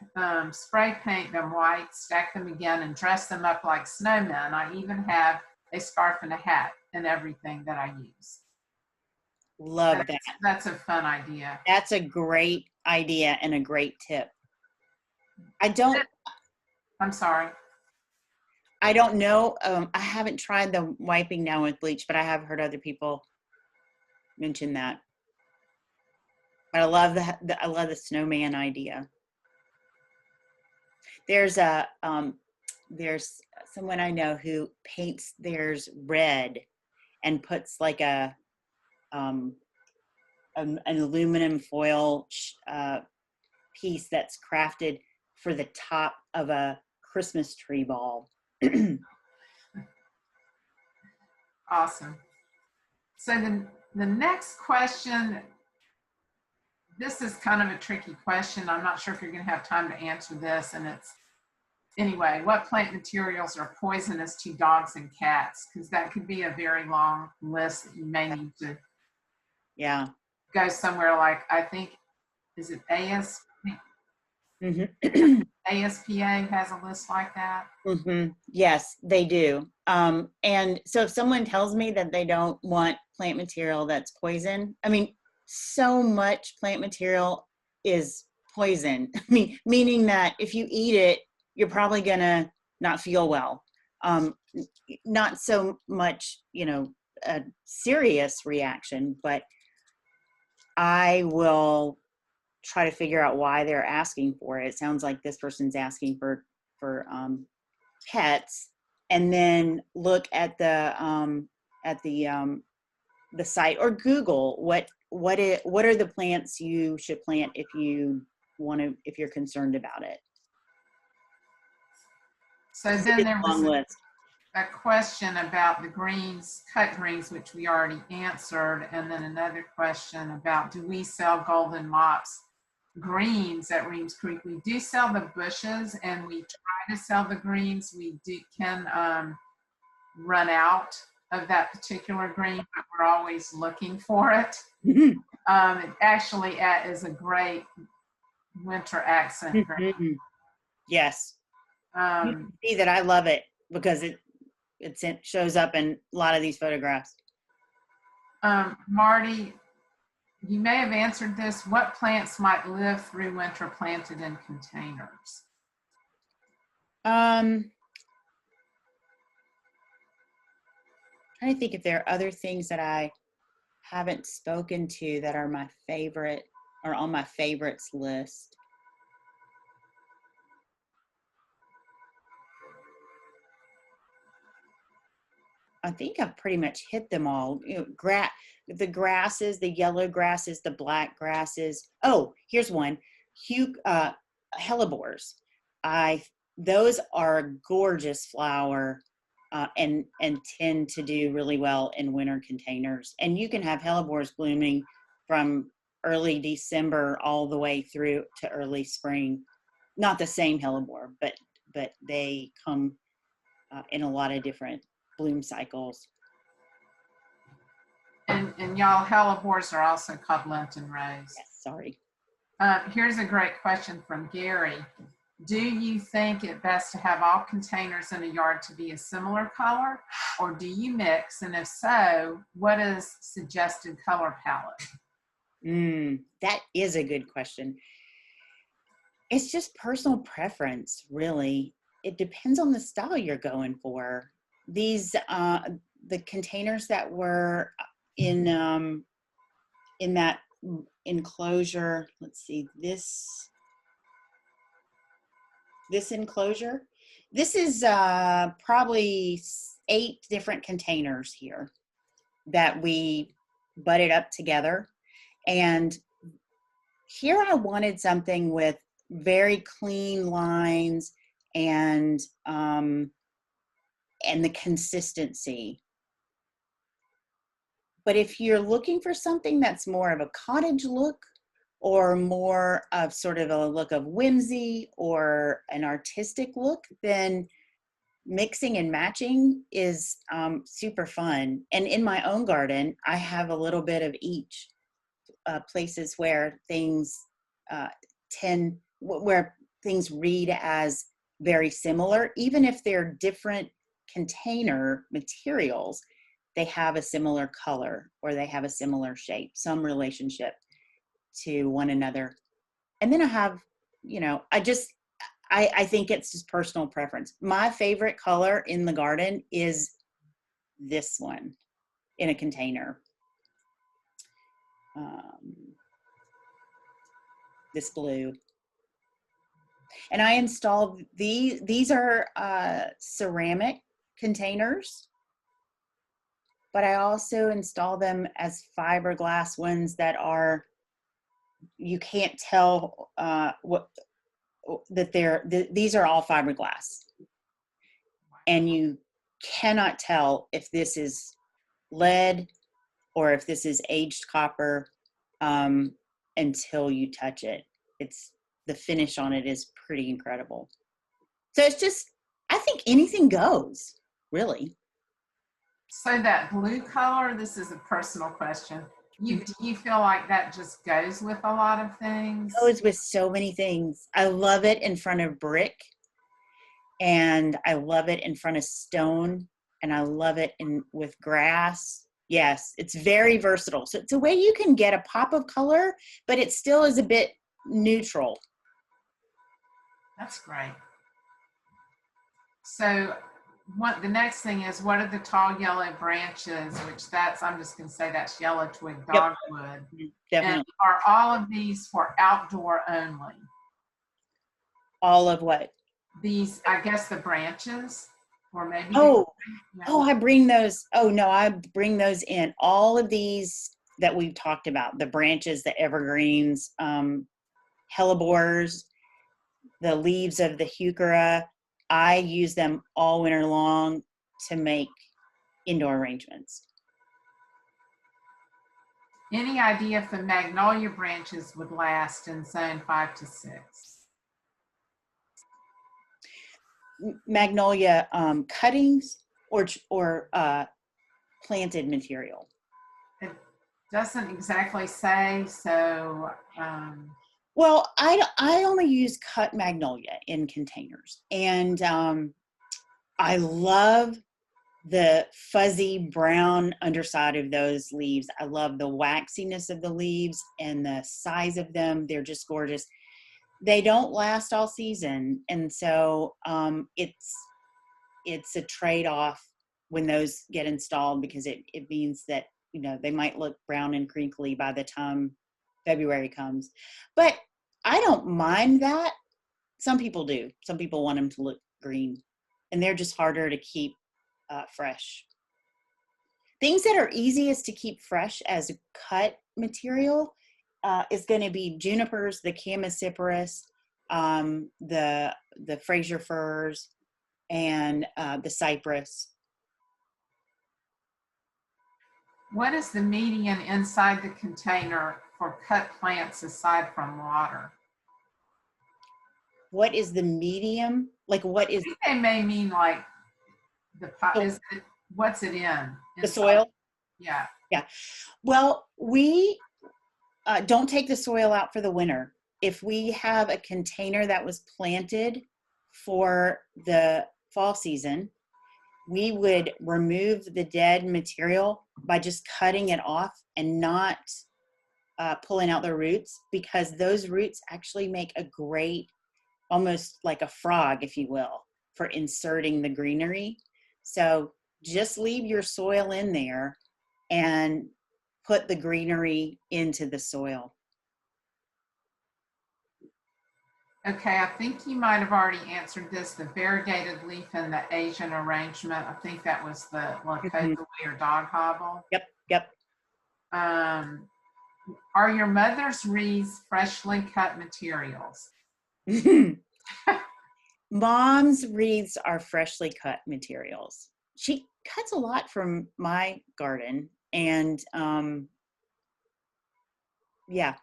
S1: spray paint them white, stack them again, and dress them up like snowmen. I even have a scarf and a hat and everything that I use.
S2: Love that.
S1: That's a fun idea.
S2: That's a great idea and a great tip.
S1: I'm sorry.
S2: I don't know. I haven't tried the wiping down with bleach, but I have heard other people mention that. But I love the snowman idea. There's someone I know who paints theirs red and puts like an aluminum foil piece that's crafted for the top of a Christmas tree ball.
S1: Awesome. So the next question, this is kind of a tricky question. I'm not sure if you're going to have time to answer this. And anyway, what plant materials are poisonous to dogs and cats? Because that could be a very long list that you may need to go somewhere like, I think, is it ASP? ASPA has a list like that.
S2: Yes, they do. And so if someone tells me that they don't want plant material that's poison, so much plant material is poison. Meaning that if you eat it, you're probably gonna not feel well. Not so much, a serious reaction, but I will try to figure out why they're asking for it. It sounds like this person's asking for pets, and then look at the site or Google what are the plants you should plant if you're concerned about it.
S1: So then there was a question about the cut greens, which we already answered, and then another question about, do we sell golden mops greens at Reems Creek. We do sell the bushes, and we try to sell the greens. We can run out of that particular green, but we're always looking for it.
S2: Mhm.
S1: It actually is a great winter accent green.
S2: Mhm. Yes. You
S1: Um,
S2: can see that I love it because it shows up in a lot of these photographs.
S1: Marty, you may have answered this. What plants might live through winter planted in containers?
S2: Trying to think if there are other things that I haven't spoken to that are my favorite or on my favorites list. I think I've pretty much hit them all. You know, the grasses, the yellow grasses, the black grasses. Oh, here's one. Hellebores. Those are a gorgeous flower, and tend to do really well in winter containers. And you can have hellebores blooming from early December all the way through to early spring. Not the same hellebore, but they come in a lot of different bloom cycles.
S1: And y'all, hellebores are also called Lenten rose.
S2: Yes, sorry.
S1: Here's a great question from Gary. Do you think it best to have all containers in a yard to be a similar color, or do you mix? And if so, what is suggested color palette?
S2: That is a good question. It's just personal preference, really. It depends on the style you're going for. These the containers that were in that enclosure. Let's see, this enclosure. This is probably 8 different containers here that we butted up together. And here I wanted something with very clean lines and the consistency. But if you're looking for something that's more of a cottage look, or more of sort of a look of whimsy or an artistic look, then mixing and matching is super fun. And in my own garden, I have a little bit of each. Places where things where things read as very similar, even if they're different container materials, they have a similar color or they have a similar shape, some relationship to one another. And then I have, I think it's just personal preference. My favorite color in the garden is this one in a container. This blue. And I installed these are ceramic containers, but I also install them as fiberglass ones that are, you can't tell these are all fiberglass. And you cannot tell if this is lead or if this is aged copper until you touch it. The finish on it is pretty incredible. So it's just, I think anything goes, really.
S1: So that blue color, this is a personal question. Do you feel like that just goes with a lot of things?
S2: Goes with so many things. I love it in front of brick, and I love it in front of stone, and I love it with grass. Yes, it's very versatile. So it's a way you can get a pop of color, but it still is a bit neutral.
S1: That's great. So the next thing is, what are the tall yellow branches, which I'm just going to say that's yellow twig dogwood.
S2: Yep. Definitely.
S1: And are all of these for outdoor only?
S2: All of what?
S1: These, I guess the branches, or maybe.
S2: I bring those. Oh no, I bring those in. All of these that we've talked about, the branches, the evergreens, hellebores, the leaves of the heuchera, I use them all winter long to make indoor arrangements.
S1: Any idea if the magnolia branches would last in zone 5 to 6?
S2: Magnolia cuttings or planted material?
S1: It doesn't exactly say, so
S2: Well, I only use cut magnolia in containers, and I love the fuzzy brown underside of those leaves. I love the waxiness of the leaves and the size of them. They're just gorgeous. They don't last all season, and so it's a trade-off when those get installed, because it means that, you know, they might look brown and crinkly by the time February comes. But I don't mind that. Some people do. Some people want them to look green, and they're just harder to keep fresh. Things that are easiest to keep fresh as cut material is going to be junipers, the Chamaecyparis, the Fraser firs, and the cypress.
S1: what is the median inside the container for cut plants aside from water?
S2: What is the medium? Like, what is
S1: I think they may mean like the pot. What's it in?
S2: the
S1: Inside?
S2: soil?
S1: Yeah.
S2: Yeah. Well, we don't take the soil out for the winter. If we have a container that was planted for the fall season, we would remove the dead material by just cutting it off and not pulling out the roots, because those roots actually make a great, almost like a frog, if you will, for inserting the greenery. So just leave your soil in there and put the greenery into the soil.
S1: Okay, I think you might have already answered this. The variegated leaf and the Asian arrangement. I think that was the Lakota or dog hobble.
S2: Yep.
S1: Are your mother's wreaths freshly cut materials?
S2: Mom's wreaths are freshly cut materials. She cuts a lot from my garden, and yeah,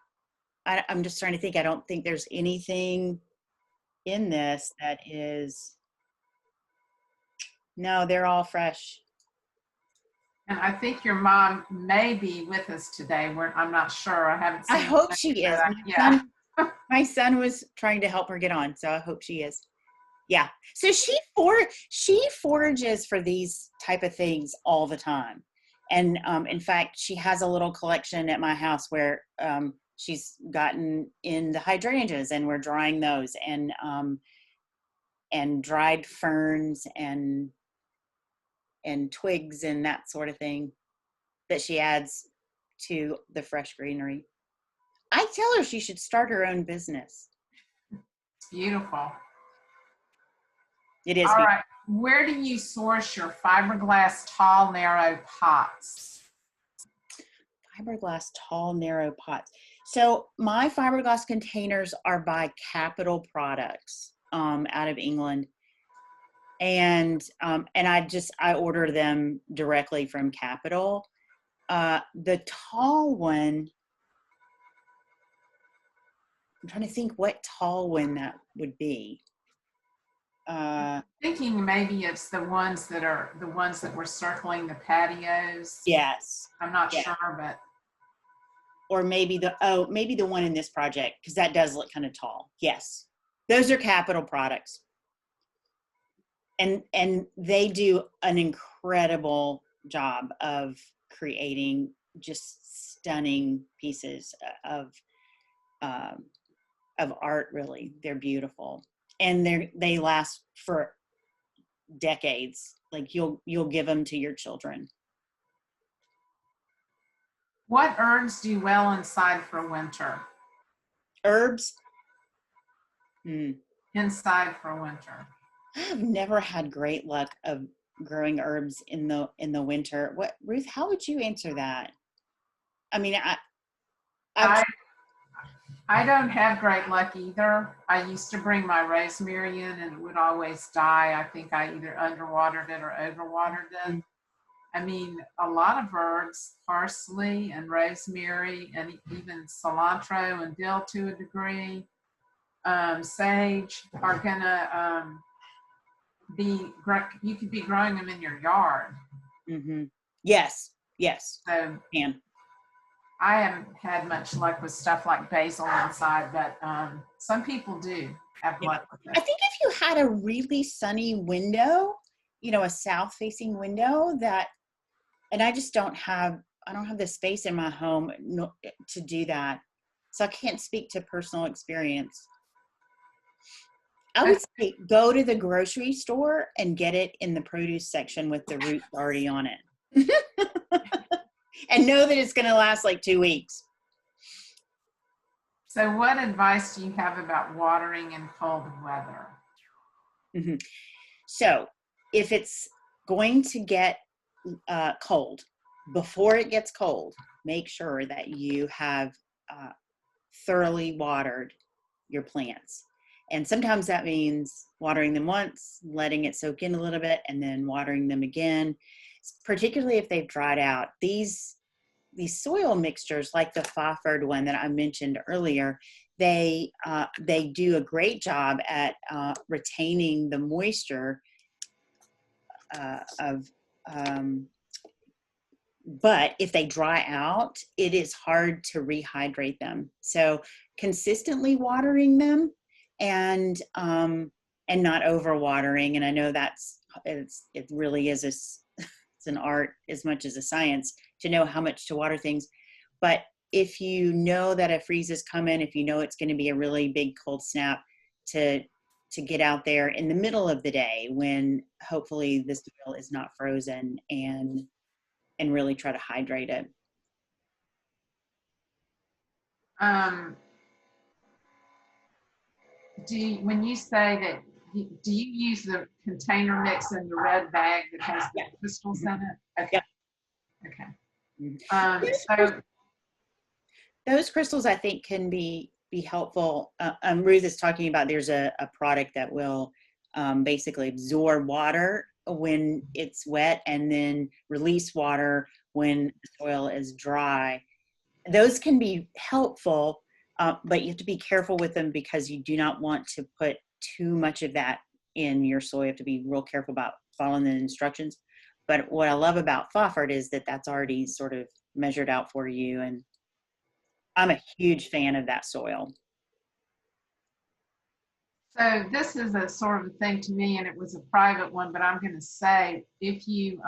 S2: I'm just trying to think. I don't think there's anything in this that is, no, they're all fresh.
S1: And I think your mom may be with us today. I'm not sure. I haven't seen.
S2: I hope she is.
S1: Yeah.
S2: My son was trying to help her get on, so I hope she is. Yeah. So she forages for these type of things all the time. And in fact, she has a little collection at my house where she's gotten in the hydrangeas, and we're drying those, and dried ferns and twigs and that sort of thing that she adds to the fresh greenery. I tell her she should start her own business.
S1: It's beautiful.
S2: It is.
S1: All right. Where do you source your fiberglass tall, narrow pots?
S2: Fiberglass tall, narrow pots. So my fiberglass containers are by Capital Products out of England. And I order them directly from Capital. The tall one, I'm trying to think what tall one that would be.
S1: Thinking maybe it's the ones that were circling the patios.
S2: Yes.
S1: I'm not sure, but.
S2: Or maybe the one in this project, because that does look kind of tall. Yes. Those are Capital Products. And they do an incredible job of creating just stunning pieces of art. Really, they're beautiful, and they last for decades. Like you'll give them to your children.
S1: What herbs do well inside for winter?
S2: Herbs?
S1: Inside for winter.
S2: I've never had great luck of growing herbs in the winter. What, Ruth, how would you answer that? I mean,
S1: I don't have great luck either. I used to bring my rosemary in and it would always die. I think I either underwatered it or overwatered it. I mean, a lot of herbs, parsley and rosemary, and even cilantro and dill to a degree, sage are gonna you could be growing them in your yard.
S2: Mm-hmm. Yes, yes.
S1: So
S2: And
S1: I haven't had much luck with stuff like basil inside, but some people do have luck with
S2: I
S1: it.
S2: think if you had a really sunny window, a south facing window and I just I don't have the space in my home to do that. So I can't speak to personal experience. I would say go to the grocery store and get it in the produce section with the roots already on it. And know that it's going to last like 2 weeks.
S1: So what advice do you have about watering in cold weather?
S2: Mm-hmm. So if it's going to get cold, before it gets cold, make sure that you have thoroughly watered your plants. And sometimes that means watering them once, letting it soak in a little bit, and then watering them again, particularly if they've dried out. These soil mixtures, like the Pfafford one that I mentioned earlier, they do a great job at retaining the moisture but if they dry out, it is hard to rehydrate them. So consistently watering them and not overwatering. And I know it really is it's an art as much as a science to know how much to water things. But if you know that a freeze is coming, if you know it's going to be a really big cold snap, to get out there in the middle of the day when hopefully the soil is not frozen and really try to hydrate it.
S1: When you say that, do you use the container mix in the red bag that has the crystals in it? Okay.
S2: Yeah.
S1: Okay. So
S2: those crystals I think can be helpful. Ruth is talking about there's a product that will basically absorb water when it's wet and then release water when the soil is dry. Those can be helpful, but you have to be careful with them because you do not want to put too much of that in your soil. You have to be real careful about following the instructions. But what I love about Pfafford is that that's already sort of measured out for you. And I'm a huge fan of that soil.
S1: So this is a sort of a thing to me, and it was a private one, but I'm going to say if you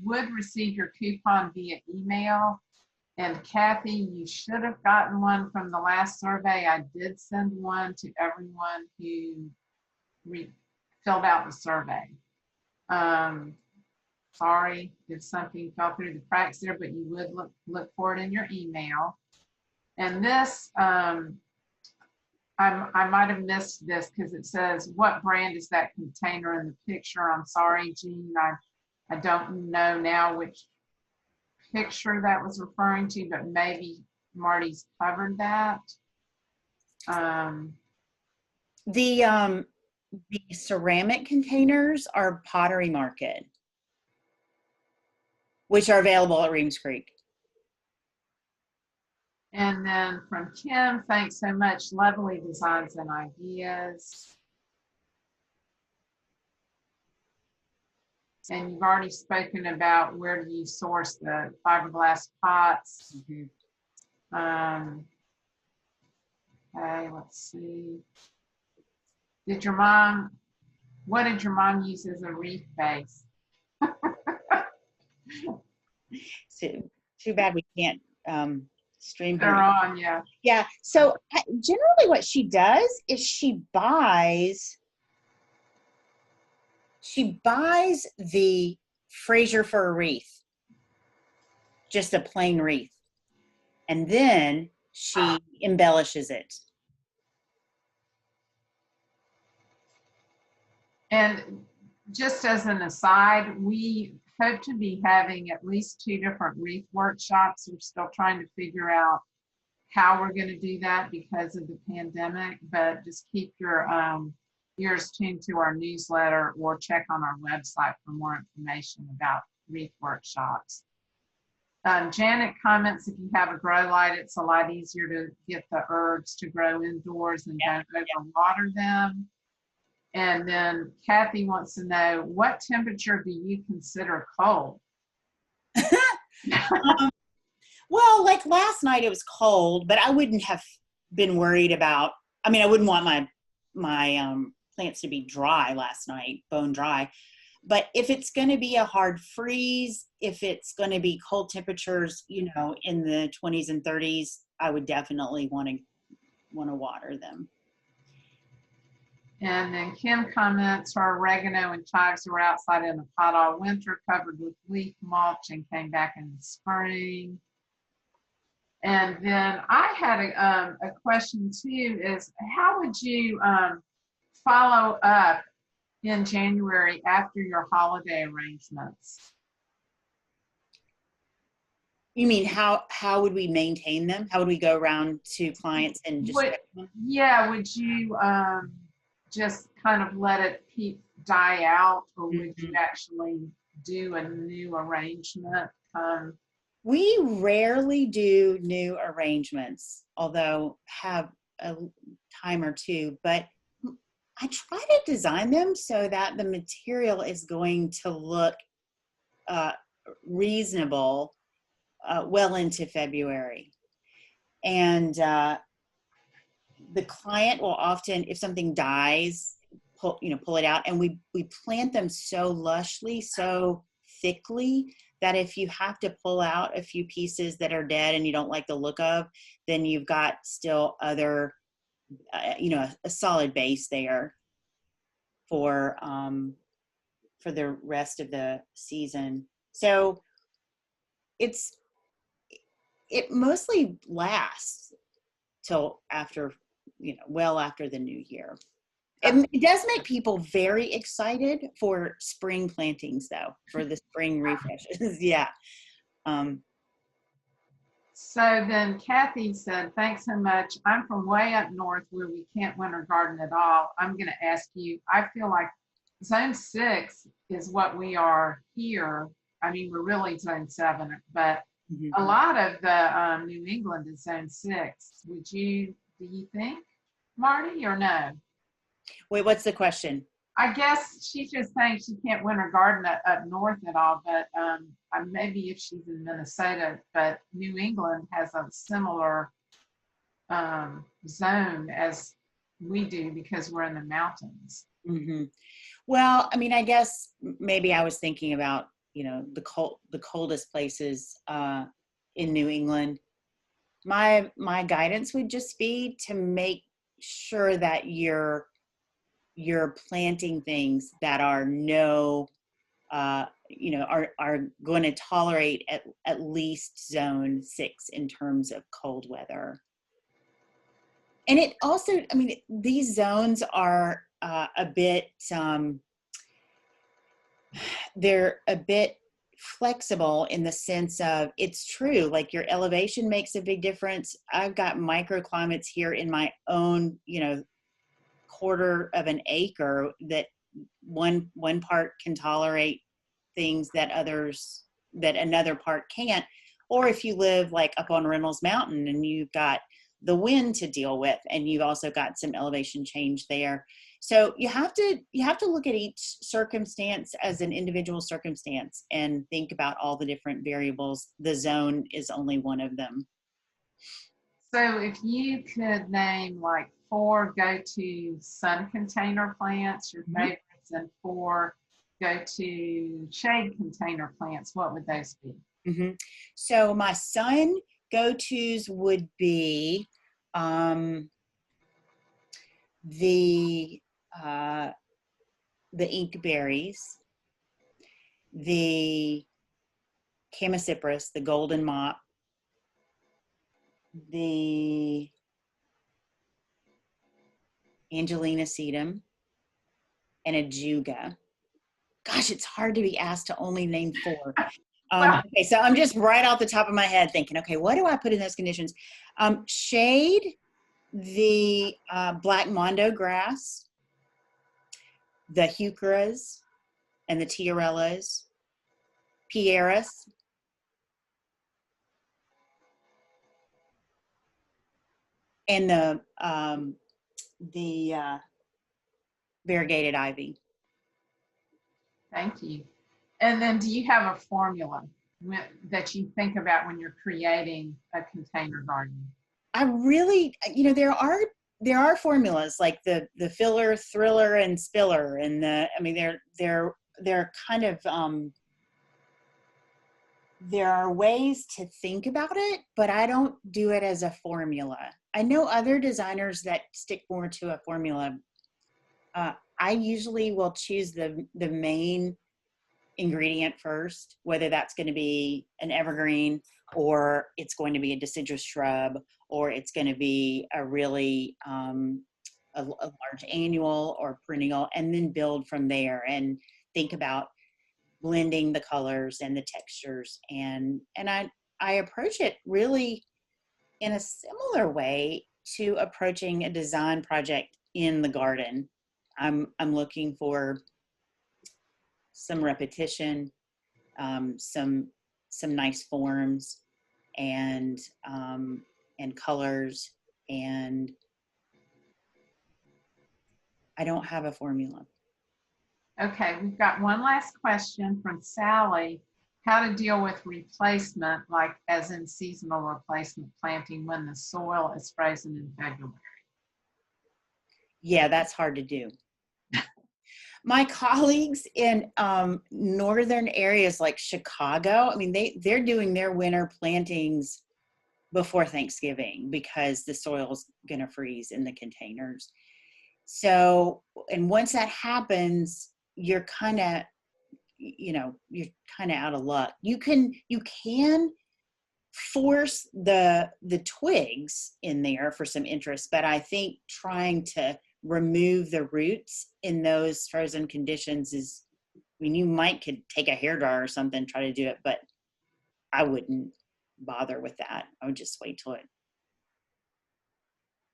S1: would receive your coupon via email, and Kathy, you should have gotten one from the last survey. I did send one to everyone who filled out the survey. Sorry if something fell through the cracks there, but you would look for it in your email. And this, I might have missed this because it says, what brand is that container in the picture? I'm sorry, Jean, I don't know now which picture that was referring to, but maybe Marty's covered that.
S2: The ceramic containers are Pottery Market, which are available at Reams Creek.
S1: And then from Kim, thanks so much. Lovely designs and ideas. And you've already spoken about where do you source the fiberglass pots. Mm-hmm. Okay, let's see. What did your mom use as a wreath base?
S2: Too bad we can't stream
S1: They're
S2: her.
S1: on, yeah.
S2: Yeah, so generally what she does is she buys the Fraser fir wreath, just a plain wreath, and then she embellishes it.
S1: And just as an aside, we hope to be having at least 2 different wreath workshops. We're still trying to figure out how we're going to do that because of the pandemic, but just keep your ears tuned to our newsletter or check on our website for more information about wreath workshops. Janet comments, if you have a grow light, it's a lot easier to get the herbs to grow indoors and don't overwater them. And then Kathy wants to know, what temperature do you consider cold?
S2: Well, like last night it was cold, but I wouldn't have been worried about, I mean, I wouldn't want my plants to be dry last night, bone dry. But if it's going to be a hard freeze, if it's going to be cold temperatures, you know, in the 20s and 30s, I would definitely want to water them.
S1: And then Kim comments, her oregano and chives were outside in the pot all winter, covered with leaf mulch, and came back in the spring. And then I had a question too, is how would you follow up in January after your holiday arrangements?
S2: You mean how would we maintain them? How would we go around to clients and just check them?
S1: Yeah, would you just kind of let it die out, or would you actually do a new arrangement?
S2: We rarely do new arrangements, although have a time or two, but I try to design them so that the material is going to look reasonable well into February. And the client will often, if something dies, pull it out, and we plant them so lushly, so thickly, that if you have to pull out a few pieces that are dead and you don't like the look of, then you've got still other, a solid base there for the rest of the season. So it mostly lasts till after, well after the new year. It does make people very excited for spring plantings, though, for the spring refreshes. Yeah.
S1: So then Kathy said, thanks so much. I'm from way up north where we can't winter garden at all. I'm going to ask you, I feel like zone 6 is what we are here. I mean, we're really zone 7, but a lot of the New England is zone 6. Do you think, Marty, or no?
S2: Wait, what's the question?
S1: I guess she's just saying she can't winter garden up north at all, but maybe if she's in Minnesota, but New England has a similar zone as we do because we're in the mountains.
S2: Mm-hmm. Well, I mean, I guess maybe I was thinking about, the coldest places in New England. My guidance would just be to make sure that you're planting things that are are going to tolerate at least zone 6 in terms of cold weather. And it also, I mean, these zones are a bit, they're a bit flexible in the sense of, it's true, like your elevation makes a big difference. I've got microclimates here in my own, quarter of an acre that one part can tolerate things that another part can't. Or if you live like up on Reynolds Mountain and you've got the wind to deal with, and you've also got some elevation change there. So you have to look at each circumstance as an individual circumstance and think about all the different variables. The zone is only one of them.
S1: So if you could name like 4 go-to sun container plants, your favorites, and 4 go-to shade container plants, what would those be?
S2: So my sun go-tos would be the inkberries, the chamaecyparis, the golden mop, the Angelina sedum, and a juga. Gosh, it's hard to be asked to only name 4. Okay, so I'm just right off the top of my head thinking, okay, what do I put in those conditions? Shade, the black mondo grass, the heucheras, and the tiarellas. Pieris, and the variegated ivy.
S1: Thank you. And then do you have a formula that you think about when you're creating a container garden?
S2: I really, there are formulas like the filler, thriller, and spiller, and they're kind of there are ways to think about it, but I don't do it as a formula. I know other designers that stick more to a formula. I usually will choose the main ingredient first, whether that's going to be an evergreen or it's going to be a deciduous shrub or it's going to be a really a large annual or perennial, and then build from there and think about blending the colors and the textures. And I approach it really in a similar way to approaching a design project in the garden. I'm looking for some repetition, some nice forms, and colors, and I don't have a formula.
S1: Okay, we've got one last question from Sally. How to deal with replacement, like as in seasonal replacement planting when the soil is frozen in February?
S2: Yeah, that's hard to do. My colleagues in northern areas like Chicago, I mean, they're doing their winter plantings before Thanksgiving because the soil's going to freeze in the containers. So, and once that happens, you're kind of out of luck. You can force the twigs in there for some interest, but I think trying to remove the roots in those frozen conditions is, I mean, you could take a hairdryer or something, try to do it, but I wouldn't bother with that. I would just wait till it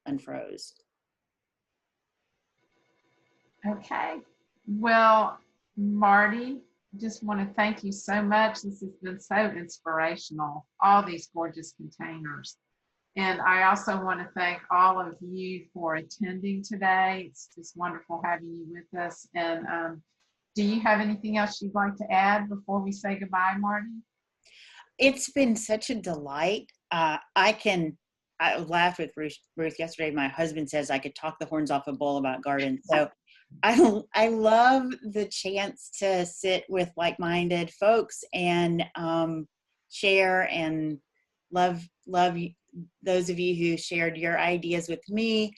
S2: unfroze.
S1: Okay. Well, Mardi, just want to thank you so much. This has been so inspirational, all these gorgeous containers. And I also want to thank all of you for attending today. It's just wonderful having you with us. And do you have anything else you'd like to add before we say goodbye, Mardi?
S2: It's been such a delight. I laughed with Ruth yesterday. My husband says I could talk the horns off a bull about gardens. So I love the chance to sit with like-minded folks and share, and love those of you who shared your ideas with me.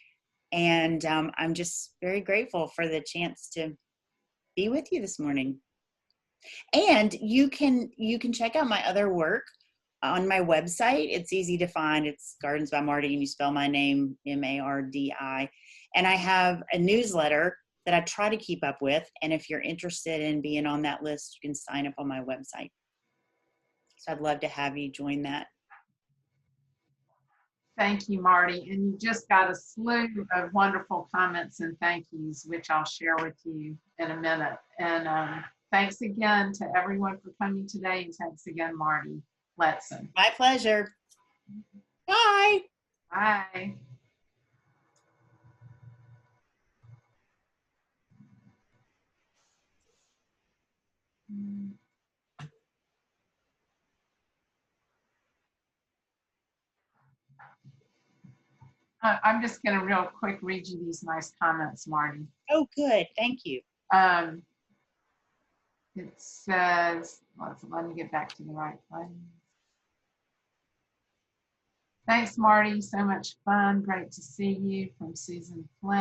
S2: And I'm just very grateful for the chance to be with you this morning. And you can check out my other work on my website. It's easy to find. It's Gardens by Mardi, and you spell my name Mardi. And I have a newsletter that I try to keep up with. And if you're interested in being on that list, you can sign up on my website. So I'd love to have you join that.
S1: Thank you, Mardi. And you just got a slew of wonderful comments and thank yous, which I'll share with you in a minute. And thanks again to everyone for coming today. And thanks again, Mardi Letson.
S2: My pleasure. Bye.
S1: Bye. I'm just going to real quick read you these nice comments, Mardi.
S2: Oh, good. Thank you.
S1: It says, let me get back to the right place. Thanks, Mardi. So much fun. Great to see you, from Susan Flynn.